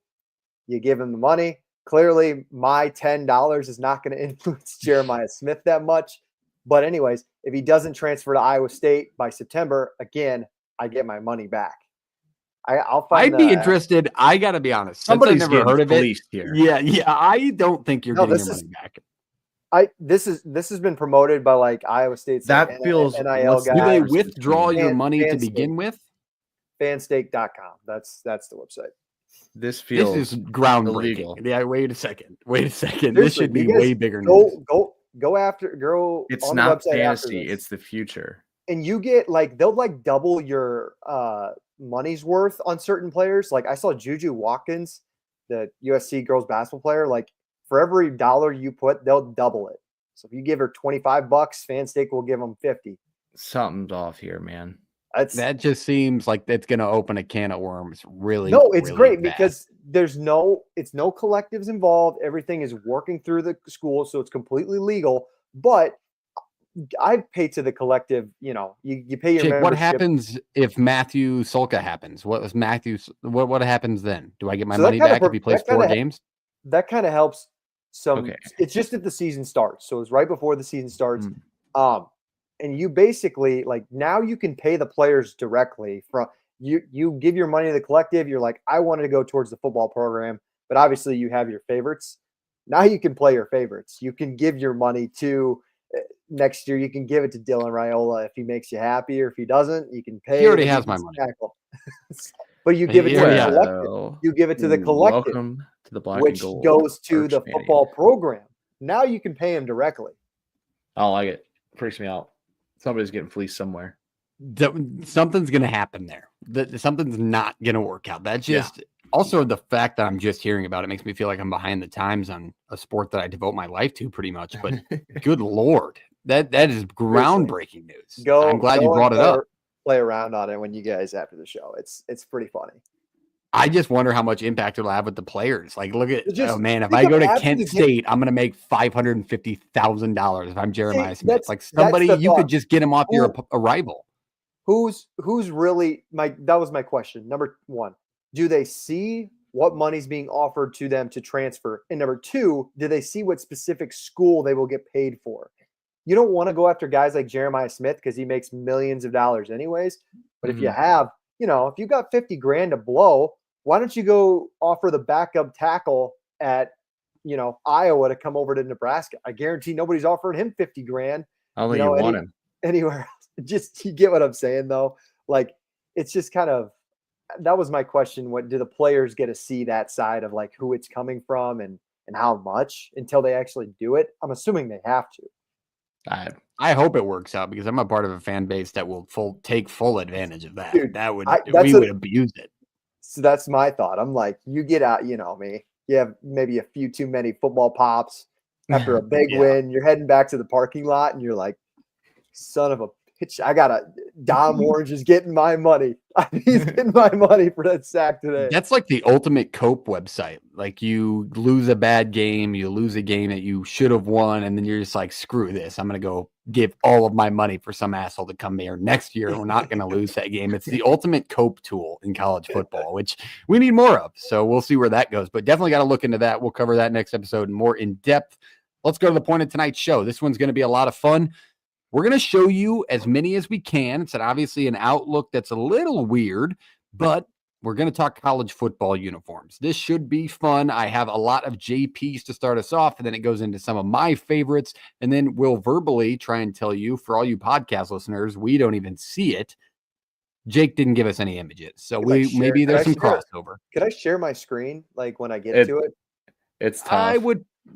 B: You give him the money. Clearly, my $10 is not going to influence Jeremiah Smith that much. But anyways, if he doesn't transfer to Iowa State by September, again, I get my money back. I'd
A: be interested. I got to be honest.
C: Somebody's
A: never heard of it.
C: Here.
A: Yeah. I don't think you're getting your money back.
B: This has been promoted by like Iowa State's
C: that
B: like
C: feels
B: NIL guys.
A: Do they withdraw your money to begin with?
B: Fanstake.com. That's the website.
C: This is
A: groundbreaking.
C: illegal.
A: Yeah, wait a second. This should be way bigger
B: news.
C: Go. It's not fantasy. It's the future.
B: And you get like they'll like double your money's worth on certain players. Like I saw Juju Watkins, the USC girls basketball player. Like for every dollar you put, they'll double it. So if you give her $25, Fanstake will give them 50.
C: Something's off here, man.
A: That just seems like that's going to open a can of worms. Really?
B: No, it's
A: really
B: great
A: bad.
B: because it's no collectives involved. Everything is working through the school, so it's completely legal. But I pay to the collective. You know, you pay your.
A: Jake, what happens if Matthew Sulka happens? What happens then? Do I get my money back if he plays 4 games?
B: That kind of helps. It's just that the season starts, so it's right before the season starts. And you basically like now you can pay the players directly from you give your money to the collective. You're like, I wanted to go towards the football program, but obviously you have your favorites. Now you can play your favorites. You can give your money to next year. You can give it to Dylan Raiola if he makes you happy, or if he doesn't, you can pay.
A: He already has my money.
B: But you give it to the collective. You give it to the collective.
C: Welcome to the Black
B: which
C: and Gold
B: goes to the football program. Now you can pay him directly.
C: I don't like it. Freaks me out. Somebody's getting fleeced somewhere.
A: Something's going to happen there. Something's not going to work out. That's just also the fact that I'm just hearing about it makes me feel like I'm behind the times on a sport that I devote my life to pretty much. But good Lord, that is groundbreaking news. I'm glad you brought it up.
B: Play around on it when you guys after the show. It's pretty funny.
A: I just wonder how much impact it'll have with the players. Like, look at, if I go to Kent State, I'm going to make $550,000 if I'm Jeremiah Smith. Like somebody, you could just get him off your arrival.
B: Who's really that was my question. Number one, do they see what money's being offered to them to transfer? And number two, do they see what specific school they will get paid for? You don't want to go after guys like Jeremiah Smith because he makes millions of dollars anyways. But if you have, if you got $50,000 to blow, why don't you go offer the backup tackle at, Iowa to come over to Nebraska? I guarantee nobody's offering him $50,000.
C: I don't think you want him
B: anywhere else. Just, you get what I'm saying though? Like, it's just kind of, that was my question. What do the players get to see that side of like who it's coming from and how much until they actually do it? I'm assuming they have to.
A: I hope it works out because I'm a part of a fan base that will take full advantage of that.
B: Dude,
A: we would abuse it.
B: So that's my thought. I'm like, you get out, me. You have maybe a few too many football pops. after a big
A: Yeah.
B: win. You're heading back to the parking lot, and you're like, "Son of a bitch! Dom Orange is getting my money. He's getting my money for that sack today."
A: That's like the ultimate cope website. Like you lose a bad game, you lose a game that you should have won, and then you're just like, screw this. I'm going to go give all of my money for some asshole to come here next year. We're not going to lose that game. It's the ultimate cope tool in college football, which we need more of. So we'll see where that goes. But definitely got to look into that. We'll cover that next episode more in depth. Let's go to the point of tonight's show. This one's going to be a lot of fun. We're going to show you as many as we can. It's obviously an outlook that's a little weird, but we're going to talk college football uniforms. This should be fun. I have a lot of JPs to start us off, and then it goes into some of my favorites. And then we'll verbally try and tell you, for all you podcast listeners, we don't even see it. Jake didn't give us any images. So maybe there's some crossover.
B: Could I share my screen like when I get to it?
C: It's tough.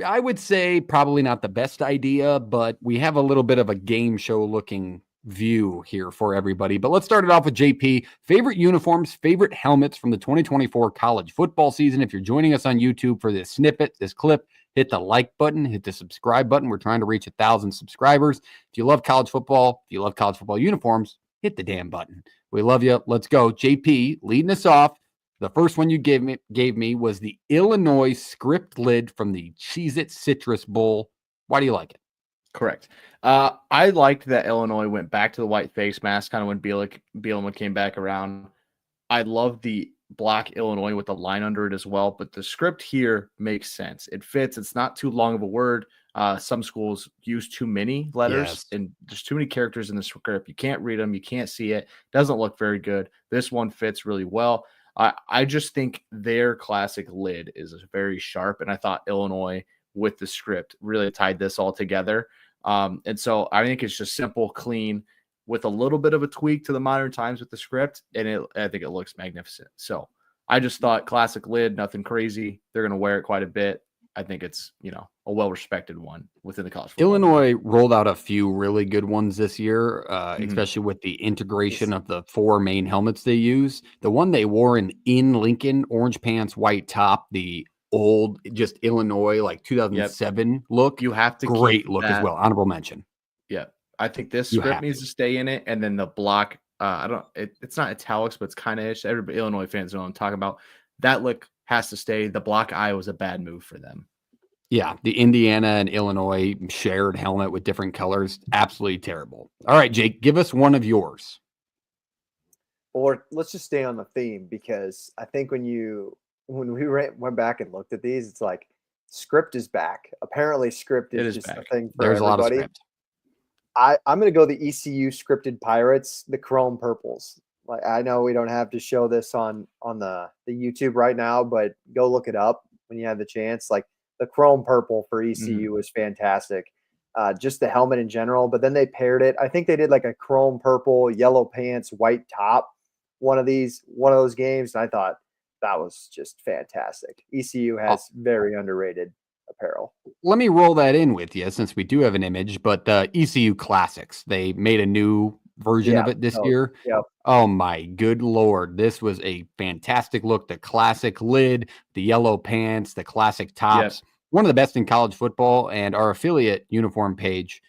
A: I would say probably not the best idea, but we have a little bit of a game show looking view here for everybody. But let's start it off with JP. Favorite uniforms, favorite helmets from the 2024 college football season. If you're joining us on YouTube for this snippet, this clip, hit the like button, hit the subscribe button. We're trying to reach 1,000 subscribers. If you love college football, if you love college football uniforms, hit the damn button. We love you. Let's go. JP, leading us off. The first one you gave me was the Illinois script lid from the Cheez-It Citrus Bowl. Why do you like it?
C: Correct. I liked that Illinois went back to the white face mask kind of when Bielema came back around. I love the black Illinois with the line under it as well, but the script here makes sense. It fits. It's not too long of a word. Some schools use too many letters and there's too many characters in the script. You can't read them. You can't see it. Doesn't look very good. This one fits really well. I just think their classic lid is very sharp, and I thought Illinois with the script really tied this all together. And so I think it's just simple, clean, with a little bit of a tweak to the modern times with the script, and I think it looks magnificent. So I just thought classic lid, nothing crazy. They're going to wear it quite a bit. I think it's, a well-respected one within the college football.
A: Illinois rolled out a few really good ones this year, especially with the integration of the 4 main helmets they use. The one they wore in Lincoln, orange pants, white top, the old, just Illinois, like 2007 look.
C: You have to
A: great look as well. Honorable mention.
C: Yeah. I think this script needs to stay in it. And then the block, it's not italics, but it's kind of ish. Everybody, Illinois fans know what I'm talking about. That look has to stay. The block eye was a bad move for them.
A: Yeah, the Indiana and Illinois shared helmet with different colors. Absolutely terrible. All right, Jake, give us one of yours.
B: Or let's just stay on the theme, because I think when we went back and looked at these, it's like script is back. Apparently script is just back. A thing for
A: There's
B: everybody.
A: A lot of script.
B: I'm going to go the ECU scripted Pirates, the chrome purples. Like, I know we don't have to show this on the YouTube right now, but go look it up when you have the chance. Like, the chrome purple for ECU was fantastic. Just the helmet in general, but then they paired it. I think they did like a chrome purple, yellow pants, white top. One of those games, and I thought that was just fantastic. ECU has very underrated apparel.
A: Let me roll that in with you, since we do have an image, but the ECU Classics, they made a new version of it this year.
B: Yep.
A: Oh my good Lord. This was a fantastic look. The classic lid, the yellow pants, the classic tops, one of the best in college football. And our affiliate uniform page,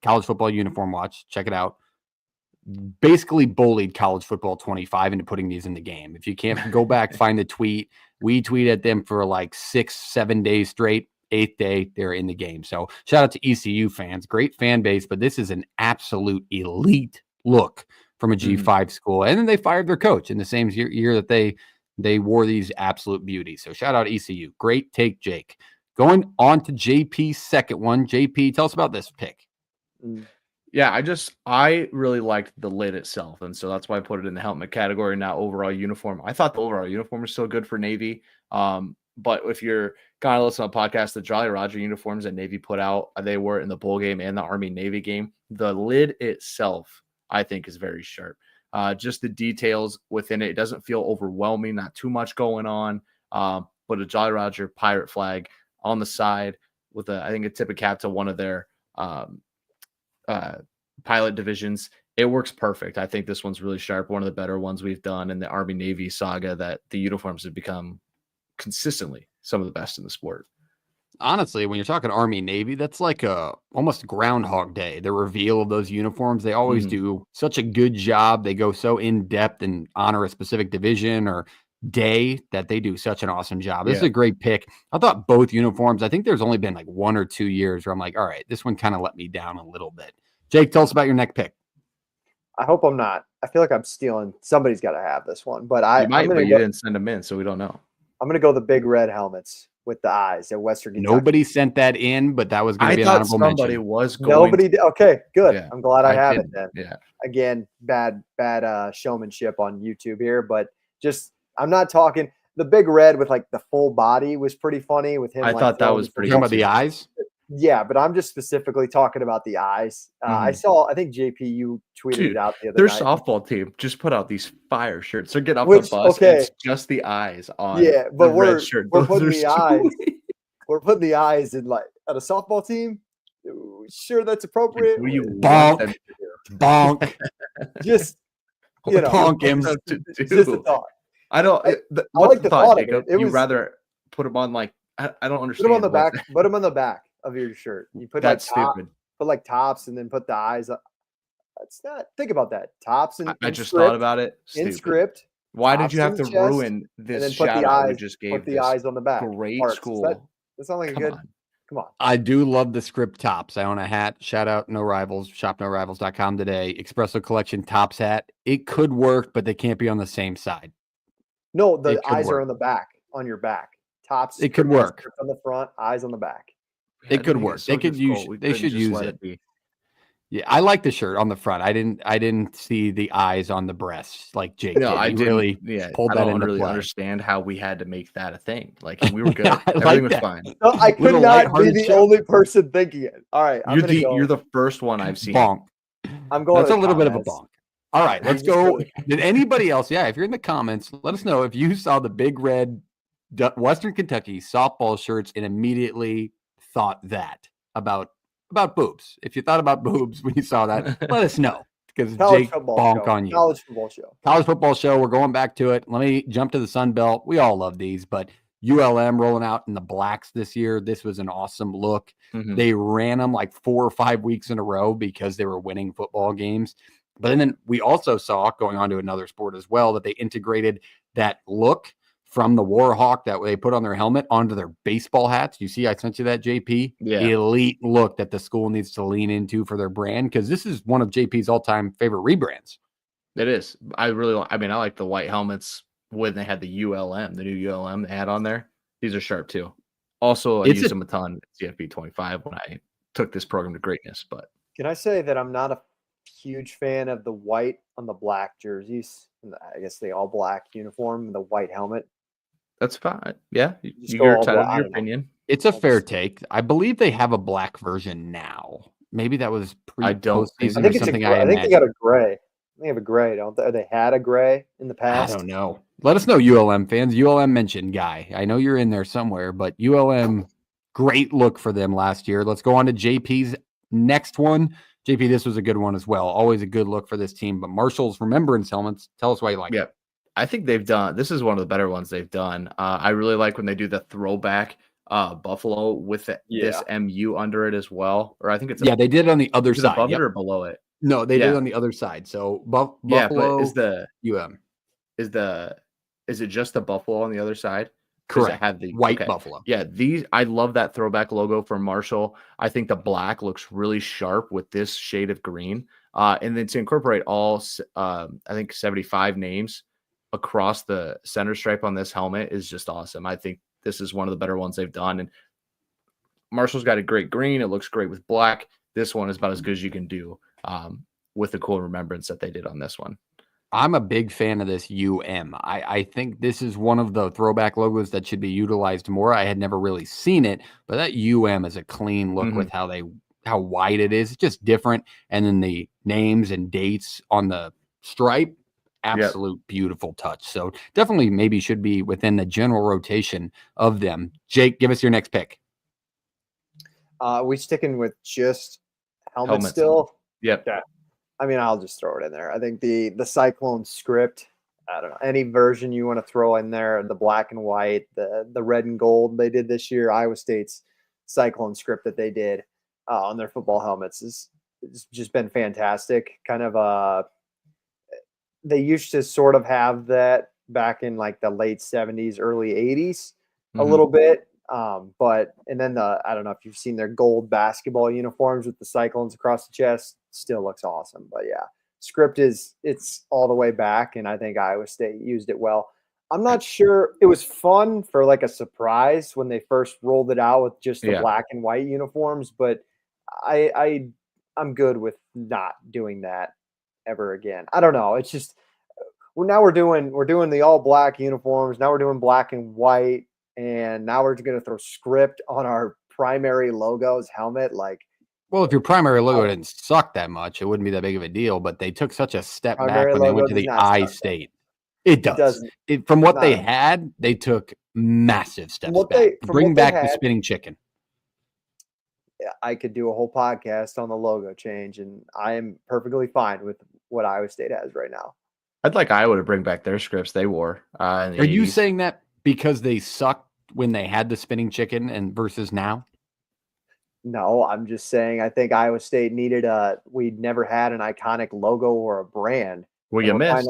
A: College Football Uniform Watch, check it out, basically bullied College Football 25 into putting these in the game. If you can't go back, find the tweet. We tweeted at them for like 6-7 days straight. 8th day, they're in the game. So shout out to ECU fans. Great fan base, but this is an absolute elite look from a G5 school. And then they fired their coach in the same year that they wore these absolute beauties. So shout out to ECU. Great take, Jake. Going on to JP's second one. JP, tell us about this pick.
C: Yeah, I really liked the lid itself. And so that's why I put it in the helmet category, not overall uniform. I thought the overall uniform was so good for Navy. But if you're kind of listening to the podcast, the Jolly Roger uniforms that Navy put out, they were in the bowl game and the Army-Navy game. The lid itself, I think, is very sharp. Just the details within it doesn't feel overwhelming, not too much going on. But a Jolly Roger pirate flag on the side with I think a tip of cap to one of their pilot divisions. It works perfect. I think this one's really sharp. One of the better ones we've done in the Army-Navy saga, that the uniforms have become consistently some of the best in the sport.
A: honestly, when you're talking Army Navy, that's like a almost Groundhog Day. The reveal of those uniforms, they always
C: Mhm.
A: do such a good job. They go so in depth and honor a specific division or day that they do such an awesome job. This is
C: Yeah.
A: a great pick. I thought both uniforms. I think there's only been like 1 or 2 years where I'm like, all right, this one kind of let me down a little bit. Jake, tell us about your next pick.
B: I hope I'm not. I feel like I'm stealing. Somebody's got to have this one, but
C: You
B: I'm
C: might,
B: gonna
C: but you
B: go.
C: didn't send them in, so we don't know.
B: I'm gonna go the big red helmets with the eyes at Western Kentucky.
A: Nobody sent that in, but that was going to
C: I
A: be an
C: thought
A: honorable
C: somebody
A: mention.
C: was going.
B: Nobody did. Okay, good.
C: Yeah,
B: I'm glad I have it
C: didn't.
B: then.
C: Yeah.
B: Again, bad showmanship on YouTube here, but just I'm not talking the big red with like the full body was pretty funny with him.
C: I
B: like,
C: thought that
B: throwing
C: was
B: his
C: pretty
A: You're
C: good
A: talking about the
C: too.
A: eyes?
B: Yeah, but I'm just specifically talking about the eyes. I think JP, you tweeted
C: Dude,
B: it out the other
C: their
B: night.
C: softball team just put out these fire shirts. They're getting off
B: Which,
C: the bus.
B: okay.
C: It's just the eyes on
B: Yeah,
C: the
B: but
C: red shirt.
B: we're
C: Those
B: putting
C: are
B: the
C: so
B: eyes.
C: weird.
B: We're putting the eyes in like at a softball team. Sure, that's appropriate.
C: What do you
A: Bonk.
C: want them to do?
A: Bonk.
B: Just
C: What
B: you
C: do
B: know,
C: you
A: Bonk him.
C: want them to
B: just a
C: do?
B: thought.
C: I don't.
B: I
C: What's
B: like
C: the
B: the
C: thought,
B: thought of it.
C: Jacob?
B: It
C: You
B: was-
C: rather put them on like I don't
B: Put
C: understand.
B: them on the
C: what's-
B: back. Put them on the back of your shirt. You put
C: That's
B: like top,
C: stupid.
B: put like tops, and then put the eyes. That's not. Think about that. Tops and
C: I
B: in
C: just
B: script,
C: thought about it.
B: in
C: Stupid.
B: script.
C: Why did
B: tops
C: you have
B: in
C: to
B: chest,
C: ruin
B: and
C: this
B: then put
C: shout
B: the
C: out we
B: eyes.
C: just gave
B: Put the
C: this
B: eyes on the back.
C: great
B: Parts.
C: school?
B: Does that sound like a
C: Come
B: good?
C: on.
B: Come on.
A: I do love the script tops. I own a hat. Shout out No Rivals, shopnorivals.com today. Espresso Collection tops hat. It could work, but they can't be on the same side.
B: No, the
A: It could
B: eyes are
A: work.
B: on the back, on your back. Tops.
A: It could
B: script,
A: work.
B: script on the front, eyes on the back.
C: We had
A: It
C: to
A: could
C: make
A: work.
C: so
A: They could use.
C: difficult. We
A: They
C: couldn't
A: should
C: just
A: use
C: let
A: it.
C: be.
A: Yeah, I like the shirt on the front. I didn't see the eyes on the breasts like Jake
C: No,
A: did.
C: I
A: He
C: didn't.
A: really
C: Yeah,
A: pulled
C: I
A: that
C: don't
A: into
C: really
A: play.
C: understand how we had to make that a thing. Like we were good.
A: I like
C: Everything was
A: that.
C: fine.
B: No, I
A: With
B: could
A: a
B: not be
A: lighthearted
B: the
A: show.
B: only person thinking it. All right, I'm gonna go.
C: You're the first one I've seen.
A: Bonk.
B: I'm going.
A: That's
B: to
A: a
B: the
A: little bit of a
B: comments.
A: bonk. All right, let's
B: Just
A: go.
B: go to
A: Did anybody else? Yeah, if you're in the comments, let us know if you saw the big red Western Kentucky softball shirts and immediately thought that about boobs. If you thought about boobs when you saw that, let us know because
B: College
A: Jake
B: football
A: bonk
B: show.
A: on you.
B: College football show.
A: College football show. We're going back to it. Let me jump to the Sun Belt. We all love these, but ULM rolling out in the blacks this year. This was an awesome look.
C: Mhm.
A: They ran them like 4 or 5 weeks in a row because they were winning football games. But then we also saw, going on to another sport as well, that they integrated that look from the Warhawk that they put on their helmet onto their baseball hats. You see, I sent you that, JP.
C: Yeah.
A: Elite look that the school needs to lean into for their brand because this is one of JP's all-time favorite rebrands.
C: It is. I like the white helmets when they had the ULM, the new ULM they had on there. These are sharp too. Also, I
A: It's
C: used
A: a-
C: them a ton at CFB 25 when I took this program to greatness. But
B: Can I say that I'm not a huge fan of the white on the black jerseys? I guess the all black uniform, and the white helmet.
C: that's fine. Yeah,
B: Just
C: you're
B: go all
C: entitled
B: black.
C: to
B: I
C: your
B: don't know.
C: opinion.
A: It's a
B: I
A: fair
B: just-
A: take. I believe they have a black version now. Maybe that was
C: I don't think
A: postseason
C: so.
B: I
A: or
B: think it's a.
A: something.
B: I think they got a gray. They have a gray, don't they? Or they had a gray in the
A: I
B: past.
A: don't know. Let us know, ULM fans. ULM mentioned Guy. I know you're in there somewhere, but ULM, great look for them last year. Let's go on to JP's next one. JP, this was a good one as well. Always a good look for this team. But Marshall's Remembrance helmets. Tell us why you like
C: Yeah.
A: it.
C: I think this is one of the better ones they've done. I really like when they do the throwback Buffalo with this MU under it as well. Or I think it's
A: Yeah, they did it on the other
C: is it
A: side.
C: above
A: Yep.
C: it or below it.
A: No, they did
C: Yeah.
A: it on the other side. So
C: Yeah,
A: Buffalo,
C: but
A: UM.
C: is it just the Buffalo on the other side? Does it
A: Correct.
C: have the
A: White
C: okay.
A: Buffalo.
C: Yeah, I love that throwback logo for Marshall. I think the black looks really sharp with this shade of green. And then to incorporate all, I think 75 names across the center stripe on this helmet is just awesome. I think this is one of the better ones they've done. And Marshall's got a great green. It looks great with black. This one is about as good as you can do with the cool remembrance that they did on this one.
A: I'm a big fan of this UM. I think this is one of the throwback logos that should be utilized more. I had never really seen it, but that UM is a clean look with how wide it is. It's just different. And then the names and dates on the stripe, absolute beautiful touch. So definitely maybe should be within the general rotation of them. Jake, give us your next pick.
B: We sticking with just helmets
C: Helmets.
B: still?
C: Yep.
B: Yeah. I mean, I'll just throw it in there. I think the Cyclone script, I don't know, any version you want to throw in there, the black and white, the red and gold they did this year, Iowa State's Cyclone script that they did on their football helmets it's just been fantastic. Kind of they used to sort of have that back in like the late 70s, early 80s a little bit. But and then I don't know if you've seen their gold basketball uniforms with the Cyclones across the chest, still looks awesome. But yeah, script it's all the way back, and I think Iowa State used it well. I'm not sure. It was fun for like a surprise when they first rolled it out with just the black and white uniforms, but I'm good with not doing that ever again. I don't know. It's just we're doing the all black uniforms. Now we're doing black and white, and now we're going to throw script on our primary logo's helmet. Like,
A: well, if your primary logo didn't suck that much, it wouldn't be that big of a deal. But they took such a step back
B: primary
A: when they
B: logo
A: went to
B: does
A: the
B: not suck.
A: I-State. It does.
B: doesn't.
A: From what they
B: Not-
A: had, they took massive steps
B: what
A: back.
B: they- from
A: Bring
B: what they
A: back the
B: had-
A: spinning chicken.
B: I could do a whole podcast on the logo change, and I am perfectly fine with what Iowa State has right now.
C: I'd like Iowa to bring back their scripts they wore. In the
A: Are you
C: 80s.
A: saying that because they sucked when they had the spinning chicken and versus now?
B: No, I'm just saying I think Iowa State we'd never had an iconic logo or a brand.
C: Well, you
B: And
C: missed.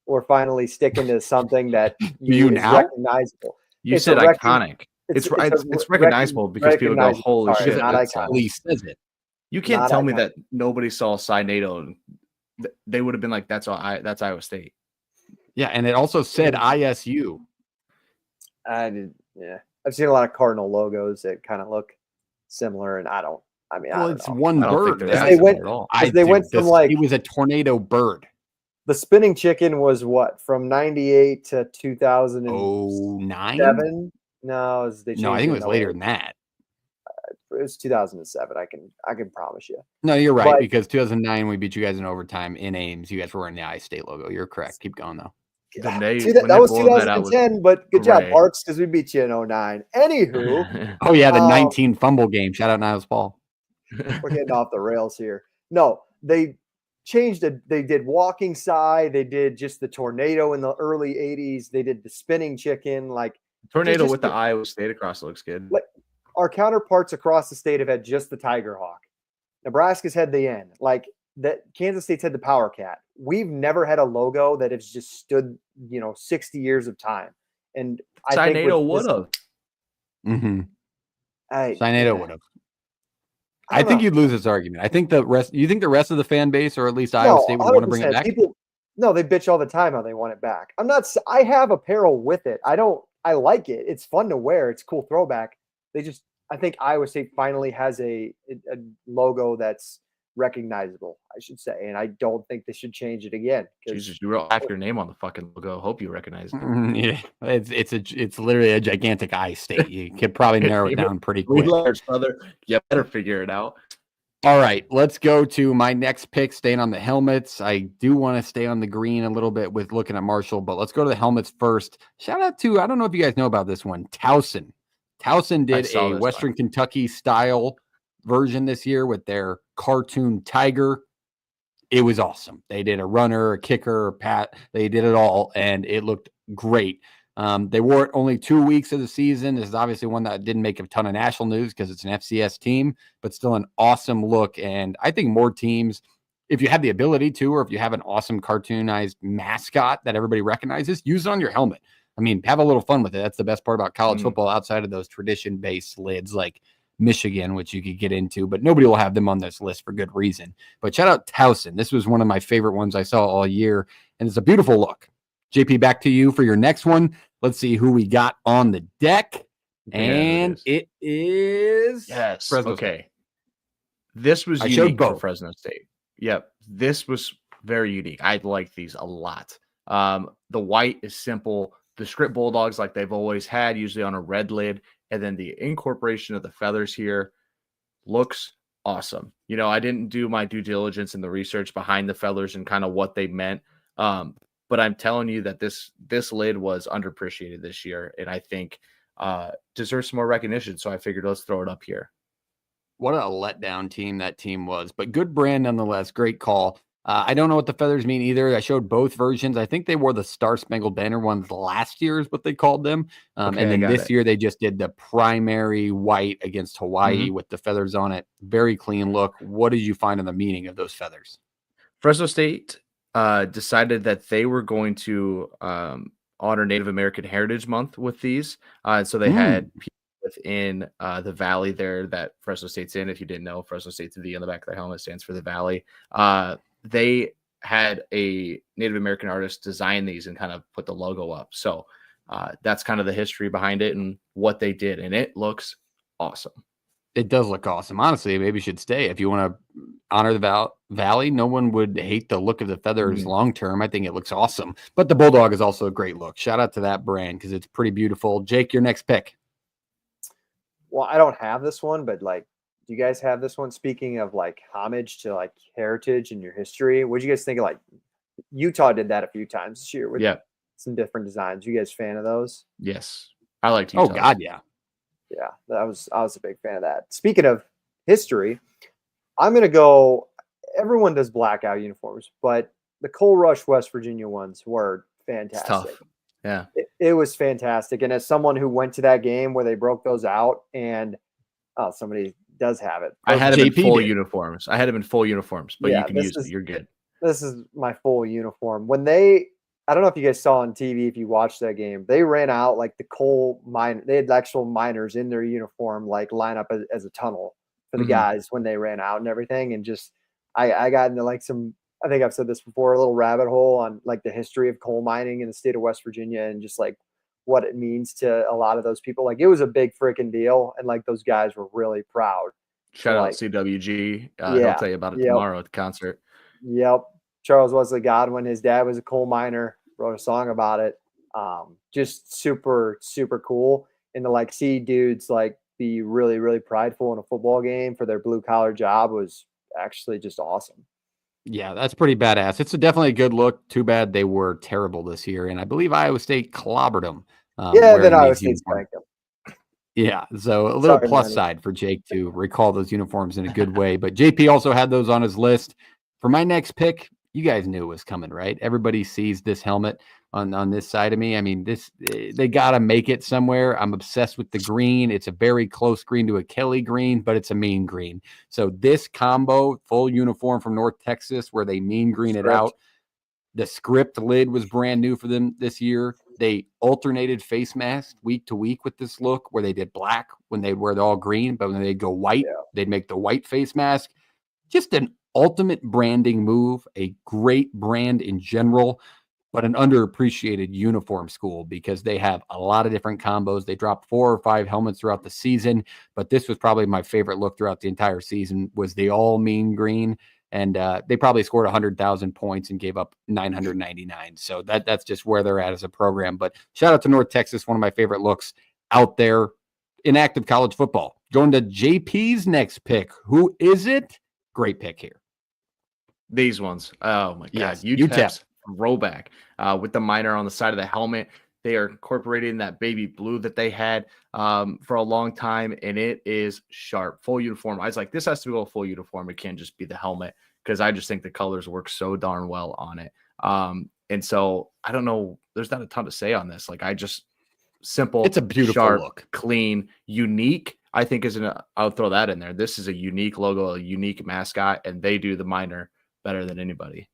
B: We're finally sticking to something that
A: You
B: is
A: now?
B: recognizable.
C: You
B: It's
C: said
B: a rec-
C: iconic. It's
B: a
C: recognizable because people go,
B: recognizable.
C: holy
B: Sorry,
C: shit.
B: not
C: that's-
B: iconic.
A: Police says it.
C: You can't
B: Not
C: tell me
B: iconic.
C: that nobody saw Cy NATO and they would have been like, that's Iowa State.
A: Yeah, and it also said ISU.
B: Yeah. I've seen a lot of Cardinal logos that kind of look similar, and I don't
A: Well, it's
B: know.
A: one
C: I don't think
A: bird.
C: they're
A: That's
C: that
B: They
C: similar
B: went-
C: at all.
B: they went from, like-
A: it was a tornado bird.
B: The spinning chicken was what, from 98 to 2007?
A: Oh, 9?
B: No, they
A: No, I
B: changed
A: think it was later
B: 08.
A: than that.
B: It was 2007. I can promise you.
A: No, you're right,
B: But-
A: because 2009 we beat you guys in overtime in Ames. You guys were wearing the I-State logo. You're correct. Keep going though.
C: When they-
B: See,
C: when
B: that
C: they
B: was
C: rolled that out with
B: 2010, but good job,
C: Gray.
B: Parks, because we beat you in 09. Anywho,
A: Oh yeah, the
B: Oh.
A: 19 fumble game. Shout out Niles Paul.
B: we're getting off the rails here. No, they changed it. They did walking side. They did just the tornado in the early 80s. They did the spinning chicken. Like,
C: Tornado
B: just
C: with the
B: the-
C: Iowa State across looks good.
B: Like- our counterparts across the state have had just the Tiger Hawk. Nebraska's had the N. Like, that Kansas State's had the Power Cat. We've never had a logo that has just stood, 60 years of time. And I
C: Cy
B: think
C: NATO
B: with
C: would
B: this-
C: have.
A: Mm-hmm.
B: I-
A: Sinado would have. I
B: don't
A: think
B: know.
A: you'd lose this argument. I think you think the rest of the fan base, or at least Iowa State, would want to bring it
B: 100%.
A: back.
B: No, they bitch all the time how they want it back. I have apparel with it. I like it. It's fun to wear. It's a cool throwback. I think Iowa State finally has a logo that's recognizable, I should say. And I don't think they should change it again. 'cause
C: Jesus, you wrote half your name on the fucking logo. Hope you recognize it.
A: Yeah, it's literally a gigantic I-State. You could probably narrow it down pretty
C: Three
A: quick.
C: letters, brother. You better figure it out.
A: All right, let's go to my next pick, staying on the helmets. I do want to stay on the green a little bit with looking at Marshall, but let's go to the helmets first. Shout out to, I don't know if you guys know about this one, Towson. Towson did
C: saw
A: a
C: this
A: Western Kentucky style version this year with their cartoon tiger. It was awesome. They did a runner, a kicker, a pat. They did it all, and it looked great. They wore it only 2 weeks of the season. This is obviously one that didn't make a ton of national news because it's an FCS team, but still an awesome look. And I think more teams, if you have the ability to, or if you have an awesome cartoonized mascot that everybody recognizes, use it on your helmet. I mean, have a little fun with it. That's the best part about college football outside of those tradition-based lids like Michigan, which you could get into, but nobody will have them on this list for good reason. But shout out Towson. This was one of my favorite ones I saw all year, and it's a beautiful look. JP, back to you for your next one. Let's see who we got on the deck. And it is
C: Yes.
A: Fresno
C: Okay. This was
A: I showed
C: unique for
A: both.
C: Fresno State. Yep. This was very unique. I like these a lot. The white is simple. The script bulldogs like they've always had, usually on a red lid. And then the incorporation of the feathers here looks awesome. I didn't do my due diligence in the research behind the feathers and kind of what they meant. But I'm telling you that this lid was underappreciated this year, and I think deserves some more recognition. So I figured let's throw it up here.
A: What a letdown team that team was, but good brand nonetheless. Great call. I don't know what the feathers mean either. I showed both versions. I think they wore the Star Spangled Banner ones last year is what they called them.
C: Okay,
A: And
C: I
A: then
C: got
A: this
C: it.
A: year they just did the primary white against Hawaii with the feathers on it. Very clean look. What did you find in the meaning of those feathers?
C: Fresno State decided that they were going to honor Native American Heritage Month with these. So they had people within the valley there that Fresno State's in. If you didn't know, Fresno State's V on the back of their helmet stands for the valley. They had a Native American artist design these and kind of put the logo up. So that's kind of the history behind it and what they did. And it looks awesome.
A: It does look awesome. Honestly, maybe you should stay. If you want to honor the valley, no one would hate the look of the feathers long term. I think it looks awesome. But the Bulldog is also a great look. Shout out to that brand because it's pretty beautiful. Jake, your next pick.
B: Well, I don't have this one, but like, do you guys have this one? Speaking of like homage to like heritage and your history, what do you guys think of like Utah did that a few times this year with some different designs? You guys fan of those?
C: Yes. I liked
A: Oh
C: Utah.
A: God, yeah.
B: Yeah, I was a big fan of that. Speaking of history, I'm gonna go. Everyone does blackout uniforms, but the Coal Rush West Virginia ones were
C: It's
B: fantastic.
C: tough. Yeah.
B: It was fantastic. And as someone who went to that game where they broke those out, and somebody does have it.
C: I had them in
A: JP
C: full
A: did.
C: uniforms. I had them in full uniforms, but
B: Yeah,
C: you can use it. You're good.
B: This is my full uniform. When I don't know if you guys saw on TV, if you watched that game, they ran out like the coal mine. They had actual miners in their uniform, like line up as a tunnel for the guys when they ran out and everything. And just, I got into like I think I've said this before, a little rabbit hole on like the history of coal mining in the state of West Virginia and just like what it means to a lot of those people. Like it was a big freaking deal. And like those guys were really proud.
C: Shout out
B: like,
C: CWG. He'll tell you about it tomorrow at the concert.
B: Yep. Charles Wesley Godwin, his dad was a coal miner, wrote a song about it. Just super, super cool. And to like see dudes like be really, really prideful in a football game for their blue collar job was actually just awesome.
A: Yeah, that's pretty badass. It's definitely a good look. Too bad they were terrible this year. And I believe Iowa State clobbered them.
B: Then Iowa State spanked them.
A: Yeah, so a little plus side for Jake to recall those uniforms in a good way. But JP also had those on his list. For my next pick, you guys knew it was coming, right? Everybody sees this helmet on this side of me. I mean, they got to make it somewhere. I'm obsessed with the green. It's a very close green to a Kelly green, but it's a mean green. So this combo, full uniform from North Texas, where they mean green it out. The script lid was brand new for them this year. They alternated face masks week to week with this look where they did black when they'd wear it all green, but when they'd go white, they'd make the white face mask. Just an ultimate branding move, a great brand in general, but an underappreciated uniform school because they have a lot of different combos. They dropped 4 or 5 helmets throughout the season, but this was probably my favorite look throughout the entire season was the all mean green. And they probably scored 100,000 points and gave up 999. So that's just where they're at as a program. But shout out to North Texas, one of my favorite looks out there in active college football. Going to JP's next pick. Who is it? Great pick here.
C: These ones. Oh, my God.
A: Yes,
C: UTEP's throwback with the miner on the side of the helmet. They are incorporating that baby blue that they had for a long time, and it is sharp. Full uniform. I was like, this has to go full uniform. It can't just be the helmet because I just think the colors work so darn well on it. And so I don't know. There's not a ton to say on this. Like simple.
A: It's a beautiful
C: sharp,
A: look.
C: Clean, unique. I think I'll throw that in there. This is a unique logo, a unique mascot, and they do the miner better than anybody.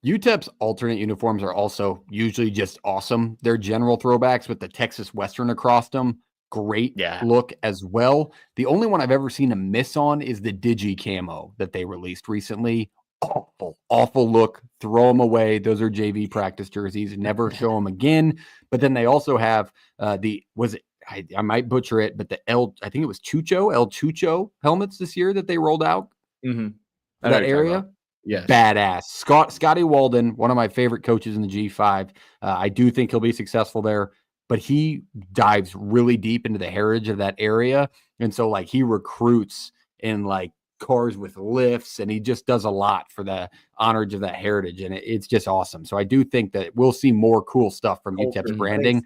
A: UTEP's alternate uniforms are also usually just awesome. They're general throwbacks with the Texas Western across them. Great look as well. The only one I've ever seen a miss on is the Digi camo that they released recently. Awful look. Throw them away. Those are JV practice jerseys. Never show them again. But then they also have I might butcher it, but I think it was El Chucho helmets this year that they rolled out. That area.
C: Yes.
A: Badass. Scotty Walden, one of my favorite coaches in the G5. I do think he'll be successful there, but he dives really deep into the heritage of that area. And so like he recruits in like cars with lifts and he just does a lot for the honorage of that heritage. And it's just awesome. So I do think that we'll see more cool stuff from UTEP's branding.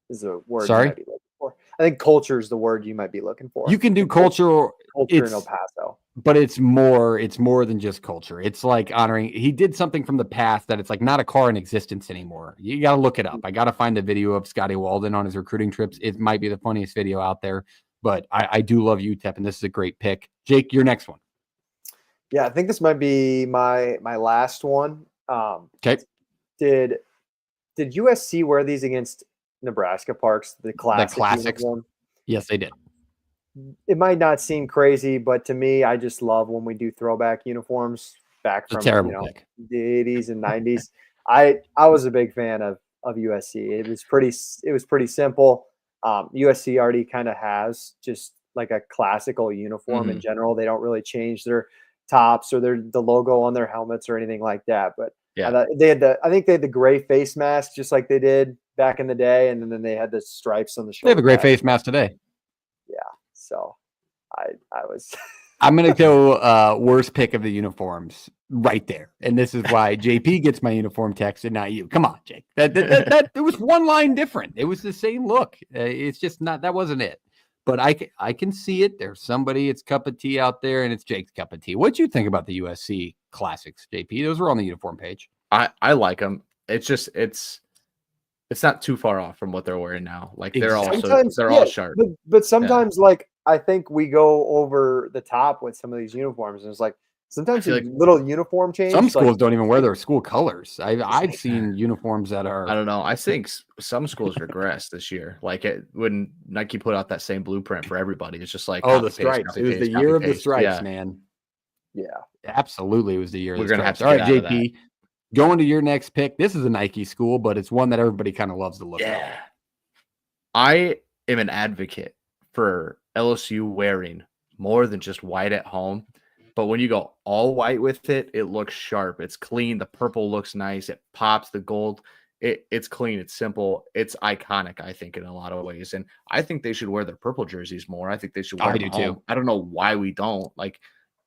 B: Is a word.
A: Sorry?
B: You might be looking for. I think culture is the word you might be looking for.
A: You can do culture
B: in El Paso.
A: but it's more than just culture. It's like honoring. He did something from the past that it's like not a car in existence anymore. You got to look it up. I got to find a video of Scotty Walden on his recruiting trips. It might be the funniest video out there, but I do love UTEP, and this is a great pick. Jake, your next one.
B: Yeah, I think this might be my last one.
A: Okay.
B: Did USC wear these against Nebraska Parks? The
A: classics.
B: Uniform?
A: Yes, they did.
B: It might not seem crazy, but to me, I just love when we do throwback uniforms back from
A: pick.
B: the 80s and 90s. I was a big fan of USC. It was pretty simple. USC already kind of has just like a classical uniform in general. They don't really change their tops or the logo on their helmets or anything like that. But
C: yeah,
B: I think they had the gray face mask just like they did back in the day, and then they had the stripes on the shoulder.
A: They have a gray face mask today.
B: Yeah. So I was
A: I'm gonna go worst pick of the uniforms right there, and this is why JP gets my uniform text and not you. Come on, Jake. That it was one line different. It was the same look. It's just not. That wasn't it. But I can see it. There's somebody. It's cup of tea out there, and it's Jake's cup of tea. What'd you think about the USC classics, JP? Those were on the uniform page.
C: I like them. It's just it's not too far off from what they're wearing now. Like they're all sharp.
B: But sometimes like I think we go over the top with some of these uniforms, and it's like sometimes a little uniform change.
A: Some schools don't even wear their school colors. I've seen uniforms that are.
C: I don't know. I think some schools regressed this year. Like when Nike put out that same blueprint for everybody, it's just like
A: the stripes. It was the year of the stripes, man.
B: Yeah,
A: absolutely. It was the year.
C: We're gonna have to.
A: All right, JP. Going to your next pick. This is a Nike school, but it's one that everybody kind of loves to look at.
C: I am an advocate for LSU wearing more than just white at home. But when you go all white with it, it looks sharp. It's clean. The purple looks nice. It pops. The gold, it's clean. It's simple. It's iconic, I think, in a lot of ways. And I think they should wear their purple jerseys more. I think they should wear them home. Too. I don't know why we don't. Like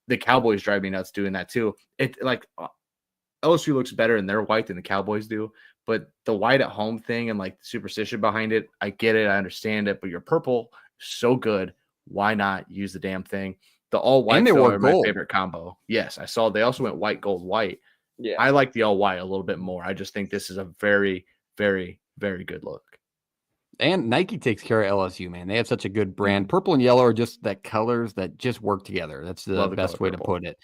C: the Cowboys drive me nuts doing that too. LSU looks better in their white than the Cowboys do, but the white at home thing and like the superstition behind it, I get it. I understand it, but your purple, so good. Why not use the damn thing? The all white are my favorite combo. Yes, I saw they also went white, gold, white.
B: Yeah,
C: I like the all white a little bit more. I just think this is a very, very, very good look.
A: And Nike takes care of LSU, man. They have such a good brand. Purple and yellow are just that colors that just work together. That's the best way to put it.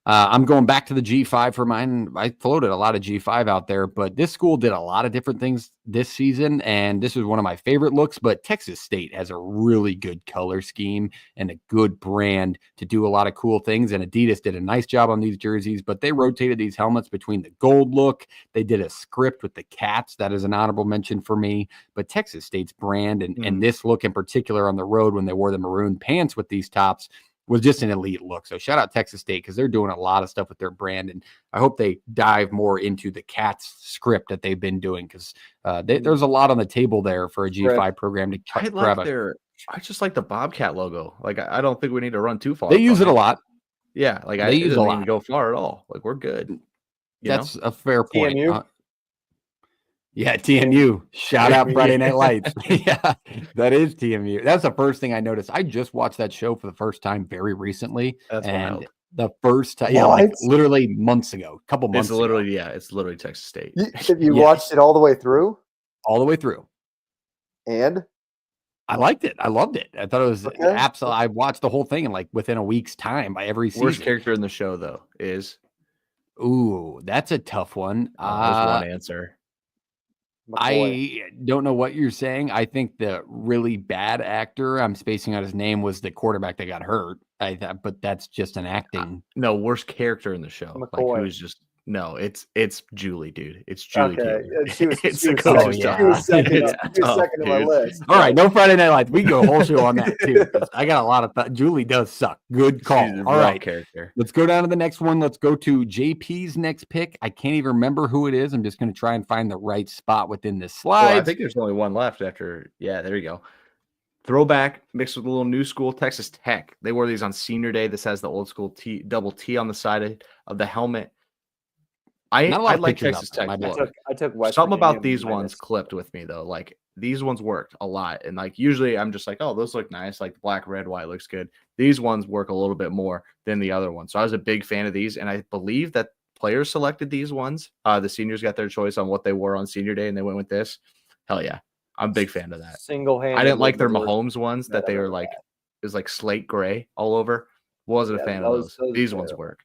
A: I'm going back to the G5 for mine. I floated a lot of G5 out there, but this school did a lot of different things this season, and this was one of my favorite looks. But Texas State has a really good color scheme and a good brand to do a lot of cool things, and Adidas did a nice job on these jerseys, but they rotated these helmets between the gold look. They did a script with the cats. That is an honorable mention for me. But Texas State's brand and this look in particular on the road when they wore the maroon pants with these tops was just an elite look. So shout out Texas State because they're doing a lot of stuff with their brand. And I hope they dive more into the Cats script that they've been doing because there's a lot on the table there for a G5 program to grab
C: I just like the Bobcat logo. Like, I don't think we need to run too far.
A: They use it a lot.
C: Yeah. Like I use it a lot. Go far at all. Like we're good.
A: That's a fair point. Yeah, TMU. Shout out Friday Night Lights. Yeah, that is TMU. That's the first thing I noticed. I just watched that show for the first time very recently.
C: That's
A: and
C: wild.
A: The first time, like literally months ago, a couple months ago.
C: It's literally Texas State.
B: Have you watched it all the way through?
A: All the way through.
B: And?
A: I liked it. I loved it. I thought it was absolutely. I watched the whole thing in like within a week's time by every season.
C: Worst character in the show, though, is?
A: Ooh, that's a tough one.
C: There's one answer.
A: I don't know what you're saying. I think the really bad actor, I'm spacing out his name, was the quarterback that got hurt. But that's just an acting.
C: No, worst character in the show.
B: McCoy.
C: Like who's just it's Julie, dude. It's Julie.
B: Okay. She was second on my list.
A: All right, no Friday Night Lights. We can go a whole show on that too. I got a lot of Julie does suck. Good call. All right,
C: character.
A: Let's go down to the next one. Let's go to JP's next pick. I can't even remember who it is. I'm just going to try and find the right spot within this slide.
C: Well, I think there's only one left after. Yeah, there you go. Throwback mixed with a little new school, Texas Tech. They wore these on senior day. This has the old school double T on the side of the helmet. I like Texas Tech.
B: I took West
C: Something
B: Virginia
C: about these ones clipped with me though. Like these ones worked a lot. And like usually I'm just like, oh, those look nice. Like black, red, white looks good. These ones work a little bit more than the other ones. So I was a big fan of these. And I believe that players selected these ones. The seniors got their choice on what they wore on senior day, and they went with this. Hell yeah. I'm a big fan of that.
B: Single-handed.
C: I didn't like their Mahomes ones that they were like, it was like slate gray all over. Wasn't a fan of those. These ones work.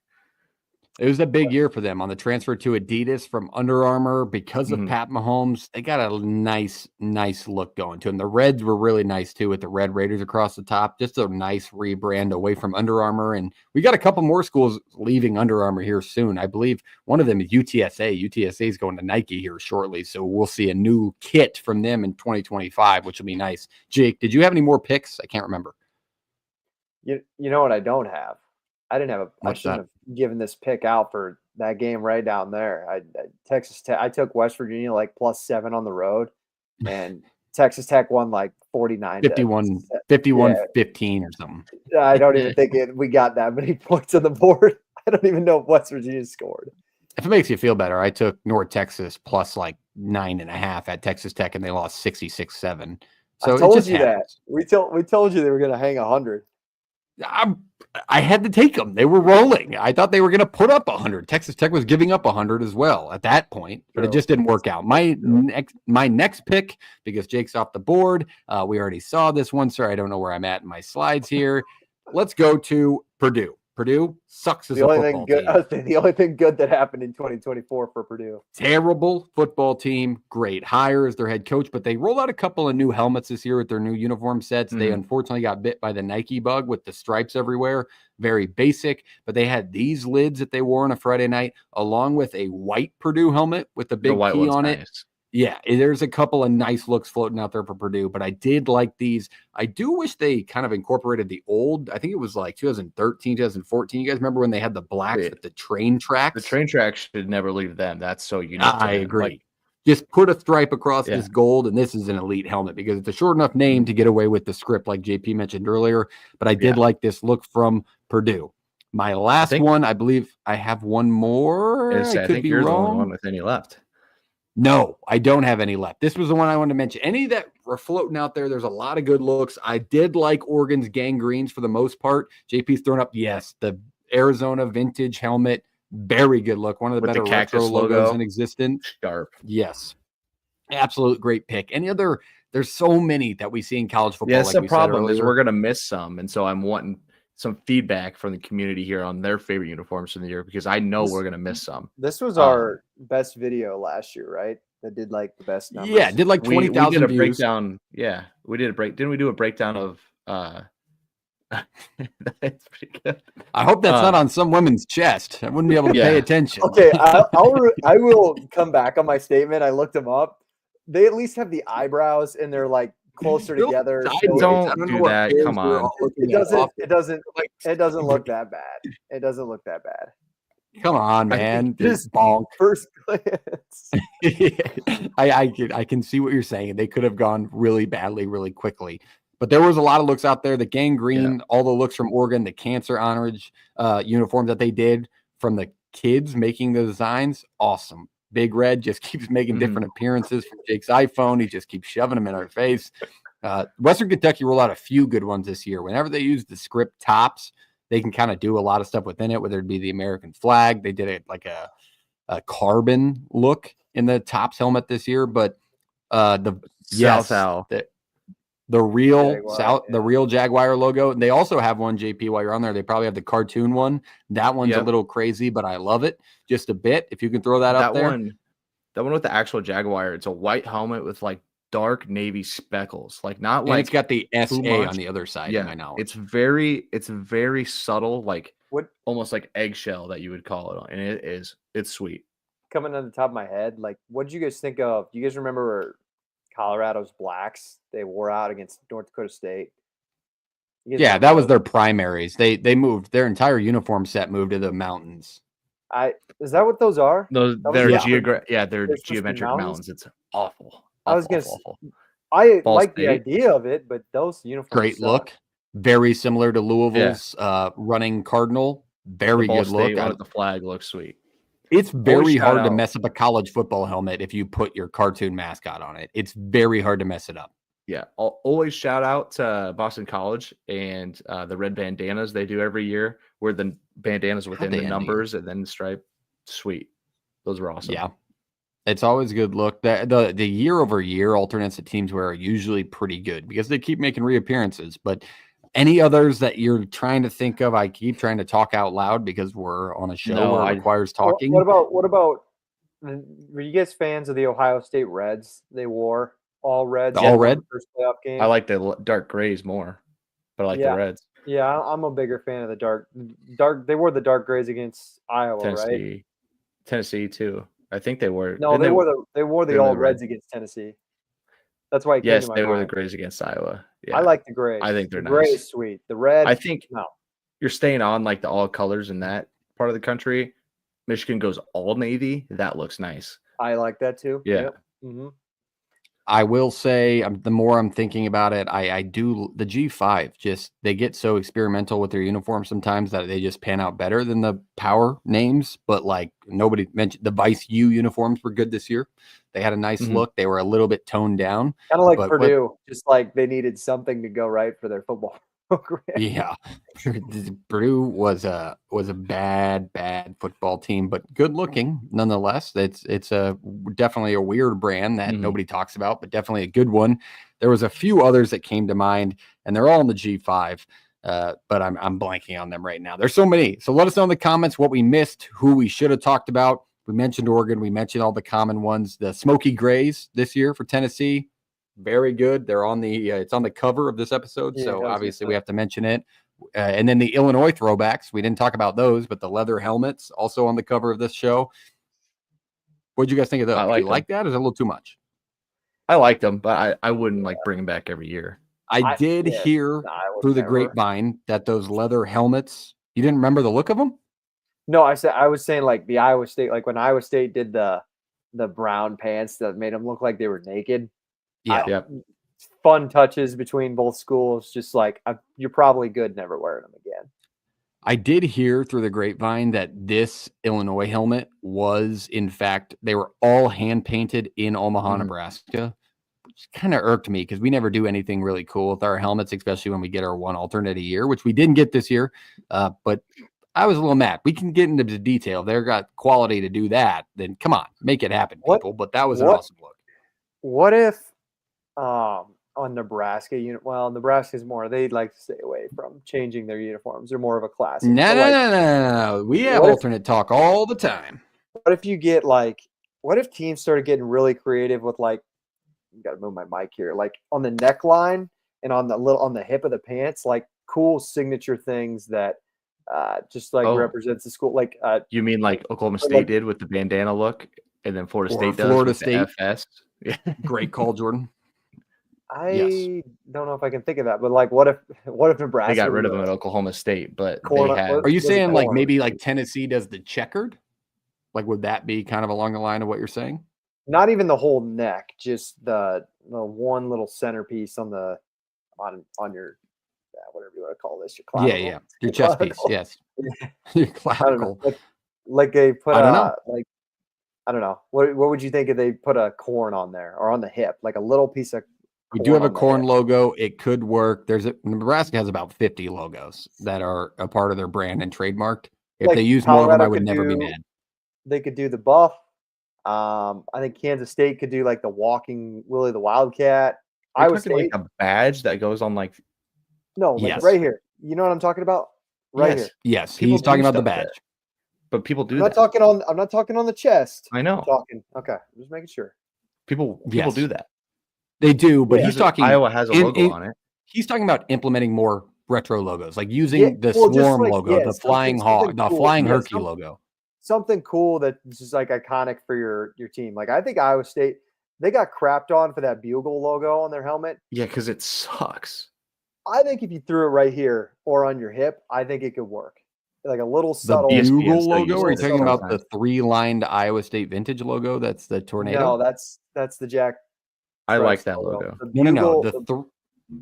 A: It was a big year for them on the transfer to Adidas from Under Armour because of Pat Mahomes. They got a nice look going to them. The Reds were really nice too with the Red Raiders across the top. Just a nice rebrand away from Under Armour. And we got a couple more schools leaving Under Armour here soon. I believe one of them is UTSA. UTSA is going to Nike here shortly. So we'll see a new kit from them in 2025, which will be nice. Jake, did you have any more picks? I can't remember.
B: You know what I don't have? I shouldn't have given this pick out for that game right down there. Texas Tech. I took West Virginia like +7 on the road, and Texas Tech won like 49,
A: 15 or something.
B: I don't even think we got that many points on the board. I don't even know if West Virginia scored.
A: If it makes you feel better, I took North Texas plus like 9.5 at Texas Tech, and they lost 66-7. So
B: I told you that. We told you they were going to hang 100.
A: I had to take them. They were rolling. I thought they were going to put up 100. Texas Tech was giving up 100 as well at that point, but it just didn't work out. My next pick, because Jake's off the board, we already saw this one, sir. I don't know where I'm at in my slides here. Let's go to Purdue. Purdue sucks as a football team.
B: The only thing good that happened in 2024 for Purdue.
A: Terrible football team. Great hire as their head coach, but they rolled out a couple of new helmets this year with their new uniform sets. They unfortunately got bit by the Nike bug with the stripes everywhere. Very basic, but they had these lids that they wore on a Friday night, along with a white Purdue helmet with the big key on it.
C: Nice.
A: Yeah, there's a couple of nice looks floating out there for Purdue, but I did like these. I do wish they kind of incorporated the old, I think it was like 2013, 2014. You guys remember when they had the blacks with the train tracks?
C: The train tracks should never leave them. That's so unique.
A: I agree. Just put a stripe across this gold, and this is an elite helmet because it's a short enough name to get away with the script like JP mentioned earlier, but I did like this look from Purdue. My last one, I believe I have one more. I could be wrong.
C: The only one with any left.
A: No, I don't have any left. This was the one I wanted to mention. Any that were floating out there, there's a lot of good looks. I did like Oregon's gangreens for the most part. JP's thrown up, yes, the Arizona vintage helmet. Very good look. One of the better retro logos in existence.
C: Sharp.
A: Yes. Absolute great pick. Any other, there's so many that we see in college football.
C: Yes, the problem is we're going to miss some. And so I'm wanting some feedback from the community here on their favorite uniforms from the year, because I know we're going to miss some.
B: This was our best video last year, right? That did like the best numbers.
A: Yeah, did like 20,000 views.
C: Breakdown. Yeah, we did a break. Didn't we do a breakdown of that's pretty good.
A: I hope that's not on some woman's chest. I wouldn't be able to pay attention.
B: Okay, I will come back on my statement. I looked them up. They at least have the eyebrows and they're like closer together.
C: Don't do that. Come on.
B: It doesn't look that bad. It doesn't look that bad.
A: Come on, man.
B: Just bonk. First glance.
A: I can see what you're saying. They could have gone really badly, really quickly. But there was a lot of looks out there. The gangrene, all the looks from Oregon, the cancer orange uniforms that they did from the kids making the designs. Awesome. Big Red just keeps making different appearances from Jake's iPhone. He just keeps shoving them in our face. Western Kentucky rolled out a few good ones this year. Whenever they use the script tops, they can kind of do a lot of stuff within it, whether it be the American flag. They did it like a carbon look in the tops helmet this year. But the real Jaguar, the real Jaguar logo. And they also have one, JP, while you're on there. They probably have the cartoon one. That one's a little crazy, but I love it just a bit. If you can throw that up there.
C: That one with the actual Jaguar, it's a white helmet with like dark navy speckles. Like not like
A: it's got the SA on the other side.
C: Yeah,
A: I know.
C: It's very subtle, like almost like eggshell that you would call it. And it's sweet.
B: Coming on the top of my head, like what did you guys think of? Do you guys remember Colorado's blacks they wore out against North Dakota State?
A: Yeah, that was their primaries. They moved their entire uniform set moved to the mountains.
B: Is that what those are?
C: They're geometric mountains. It's awful.
B: I was gonna say, I like the idea of it, but those uniforms
A: great look. Very similar to Louisville's running Cardinal. Very good look.
C: The flag looks sweet.
A: It's very
C: shout
A: hard to
C: out.
A: mess up a college football helmet if you put your cartoon mascot on it. It's very hard to mess it up.
C: Yeah, always shout out to Boston College and the red bandanas they do every year, where the bandanas within the
A: they end
C: numbers and then the stripe. Sweet, those were awesome.
A: Yeah, it's always a good look. The year over year alternates that teams wear are usually pretty good because they keep making reappearances. But any others that you're trying to think of, I keep trying to talk out loud because we're on a show
C: No,
A: where it requires talking.
B: What about? Were you guys fans of the Ohio State Reds? They wore all reds.
A: All red?
B: First playoff game.
C: I like the dark grays more, but I like the reds.
B: Yeah, I'm a bigger fan of the dark. They wore the dark grays against Iowa, right?
C: Tennessee too. I think they were.
B: No, they wore the all reds against Tennessee. That's why.
C: Yes, they wore the grays against Iowa. Yeah,
B: I like the grays.
C: I think they're
B: the gray
C: nice.
B: is sweet. The red.
C: I think
B: no.
C: You're staying on like the all colors in that part of the country. Michigan goes all navy. That looks nice.
B: I like that too.
C: Yeah.
B: Yep. Mm-hmm.
A: I will say, the more I'm thinking about it, I do the G5. Just they get so experimental with their uniforms sometimes that they just pan out better than the power names. But like nobody mentioned, the Vice U uniforms were good this year. They had a nice look. They were a little bit toned down,
B: kind of like Purdue. Just like they needed something to go right for their football program.
A: Yeah, Purdue was a bad football team, but good looking nonetheless. It's a definitely a weird brand that nobody talks about, but definitely a good one. There was a few others that came to mind, and they're all in the G5. But I'm blanking on them right now. There's so many. So let us know in the comments what we missed, who we should have talked about. We mentioned Oregon. We mentioned all the common ones. The Smoky Grays this year for Tennessee. Very good. They're on the it's on the cover of this episode, so obviously we have to mention it. And then the Illinois throwbacks, we didn't talk about those, but the leather helmets also on the cover of this show. What did you guys think of those? Do you like that? Or is it a little too much?
C: I like them, but I wouldn't like bring them back every year.
A: I did hear through the grapevine that those leather helmets, you didn't remember the look of them?
B: No, I was saying like the Iowa State, like when Iowa State did the brown pants that made them look like they were naked.
A: Yeah.
B: Fun touches between both schools. Just like you're probably good never wearing them again.
A: I did hear through the grapevine that this Illinois helmet was, in fact, they were all hand painted in Omaha, Nebraska, which kind of irked me because we never do anything really cool with our helmets, especially when we get our one alternate a year, which we didn't get this year. But I was a little mad. We can get into the detail. If they've got quality to do that, then come on, make it happen, people. But that was an awesome look.
B: What if on Nebraska Nebraska's more, they'd like to stay away from changing their uniforms. They're more of a classic.
A: No. We have alternate talk all the time.
B: What if you get what if teams started getting really creative with you got to move my mic here, like on the neckline and on the hip of the pants, like cool signature things that just represents the school. Like
C: you mean like Oklahoma State did with the bandana look, and then Florida State does
A: Florida
C: with
A: State.
C: the FS. Yeah.
A: Great call, Jordan.
B: I don't know if I can think of that, but what if Nebraska?
C: They got rid of them at Oklahoma State, but
B: they
C: had.
A: Are you saying maybe like Tennessee does the checkered? Like, would that be kind of along the line of what you're saying?
B: Not even the whole neck, just the one little centerpiece on your whatever you want to call this, your clavicle.
A: Yeah, your chest piece. Yes, your clavicle.
B: Like they put.
A: I don't know.
B: I don't know. What would you think if they put a corn on there or on the hip, like a little piece of?
A: We do have a corn logo. It could work. Nebraska has about 50 logos that are a part of their brand and trademarked. If they use more of them, I would never be mad.
B: They could do the buff. I think Kansas State could do like the walking Willie the Wildcat.
C: Iowa State, like a badge that goes on like.
B: No, right here. You know what I'm talking about? Right here.
A: Yes, he's talking about the badge.
C: There. But people do.
B: I'm not talking on the chest.
C: I know.
B: Okay, I'm just making sure.
C: People do that.
A: They do, but he's talking.
C: Iowa has a logo on it.
A: He's talking about implementing more retro logos, like using the Swarm logo, the Flying Hawk, the Flying Herky logo.
B: Something cool that's just like iconic for your team. Like I think Iowa State, they got crapped on for that Bugle logo on their helmet.
C: Yeah, because it sucks.
B: I think if you threw it right here or on your hip, I think it could work. Like a little subtle
A: Bugle logo. Or are you talking about the 3-lined Iowa State vintage logo? That's the tornado.
B: No, that's the Jack.
C: I like that logo.
A: No.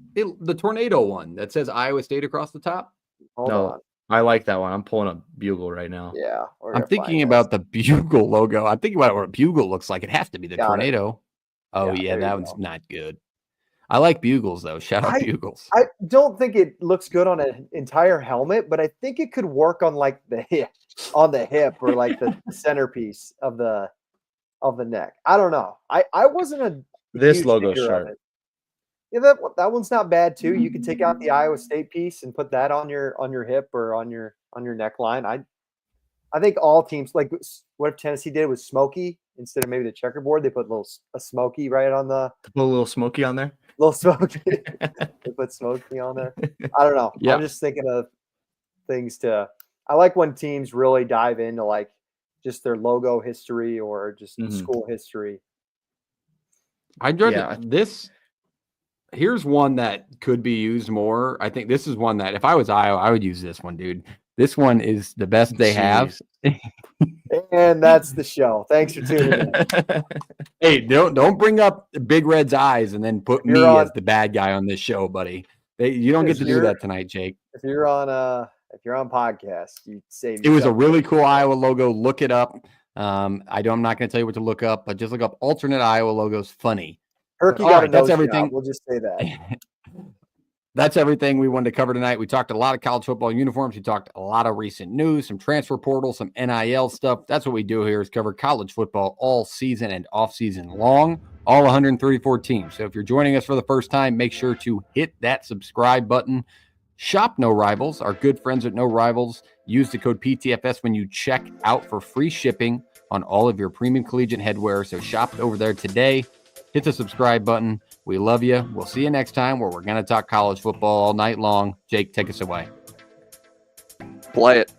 A: The tornado one that says Iowa State across the top.
B: Hold on.
C: I like that one. I'm pulling up Bugle right now.
B: Yeah. we're
A: I'm
B: gonna
A: thinking
B: find
A: about the Bugle logo. I'm thinking about what a Bugle looks like. It has to be the
B: Got it.
A: tornado. Oh,
B: Yeah,
A: yeah,
B: there you
A: that one's
B: go.
A: not good. I like Bugles, though. Shout out Bugles.
B: I don't think it looks good on an entire helmet, but I think it could work on like the hip, or like the centerpiece of the neck. I don't know. I wasn't a
C: This
B: huge
C: logo's
B: hater of
C: sharp.
B: it. Yeah, that one's not bad too. You could take out the Iowa State piece and put that on your hip or on your neckline. I think all teams, like what Tennessee did with Smokey instead of maybe the checkerboard, they put a Smokey right on the
C: Put a little smoky on there.
B: little Smokey. They put Smokey on there. I don't know.
A: Yeah.
B: I'm just thinking of things I like when teams really dive into like just their logo history or just school history.
A: I dread
C: Yeah.
A: this. Here's one that could be used more. I think this is one that if I was Iowa, I would use this one, dude. This one is the best they have.
B: And that's the show. Thanks for tuning in.
A: Hey, don't bring up Big Red's eyes and then put me
B: You're
A: as the bad guy on this show, buddy. You don't get to do that tonight, Jake.
B: If you're on podcast, you save.
A: It was a really cool Iowa logo. Look it up. I'm not going to tell you what to look up, but just look up alternate Iowa logos. Funny.
B: Herky
A: All
B: got
A: right,
B: a
A: that's
B: nose
A: everything.
B: job. We'll just say that.
A: That's everything we wanted to cover tonight. We talked a lot of college football uniforms. We talked a lot of recent news, some transfer portal, some NIL stuff. That's what we do here is cover college football all season and off season long, all 134 teams. So if you're joining us for the first time, make sure to hit that subscribe button. Shop No Rivals, our good friends at No Rivals. Use the code PTFS when you check out for free shipping on all of your premium collegiate headwear. So shop over there today. Hit the subscribe button. We love you. We'll see you next time where we're going to talk college football all night long. Jake, take us away.
D: Play it.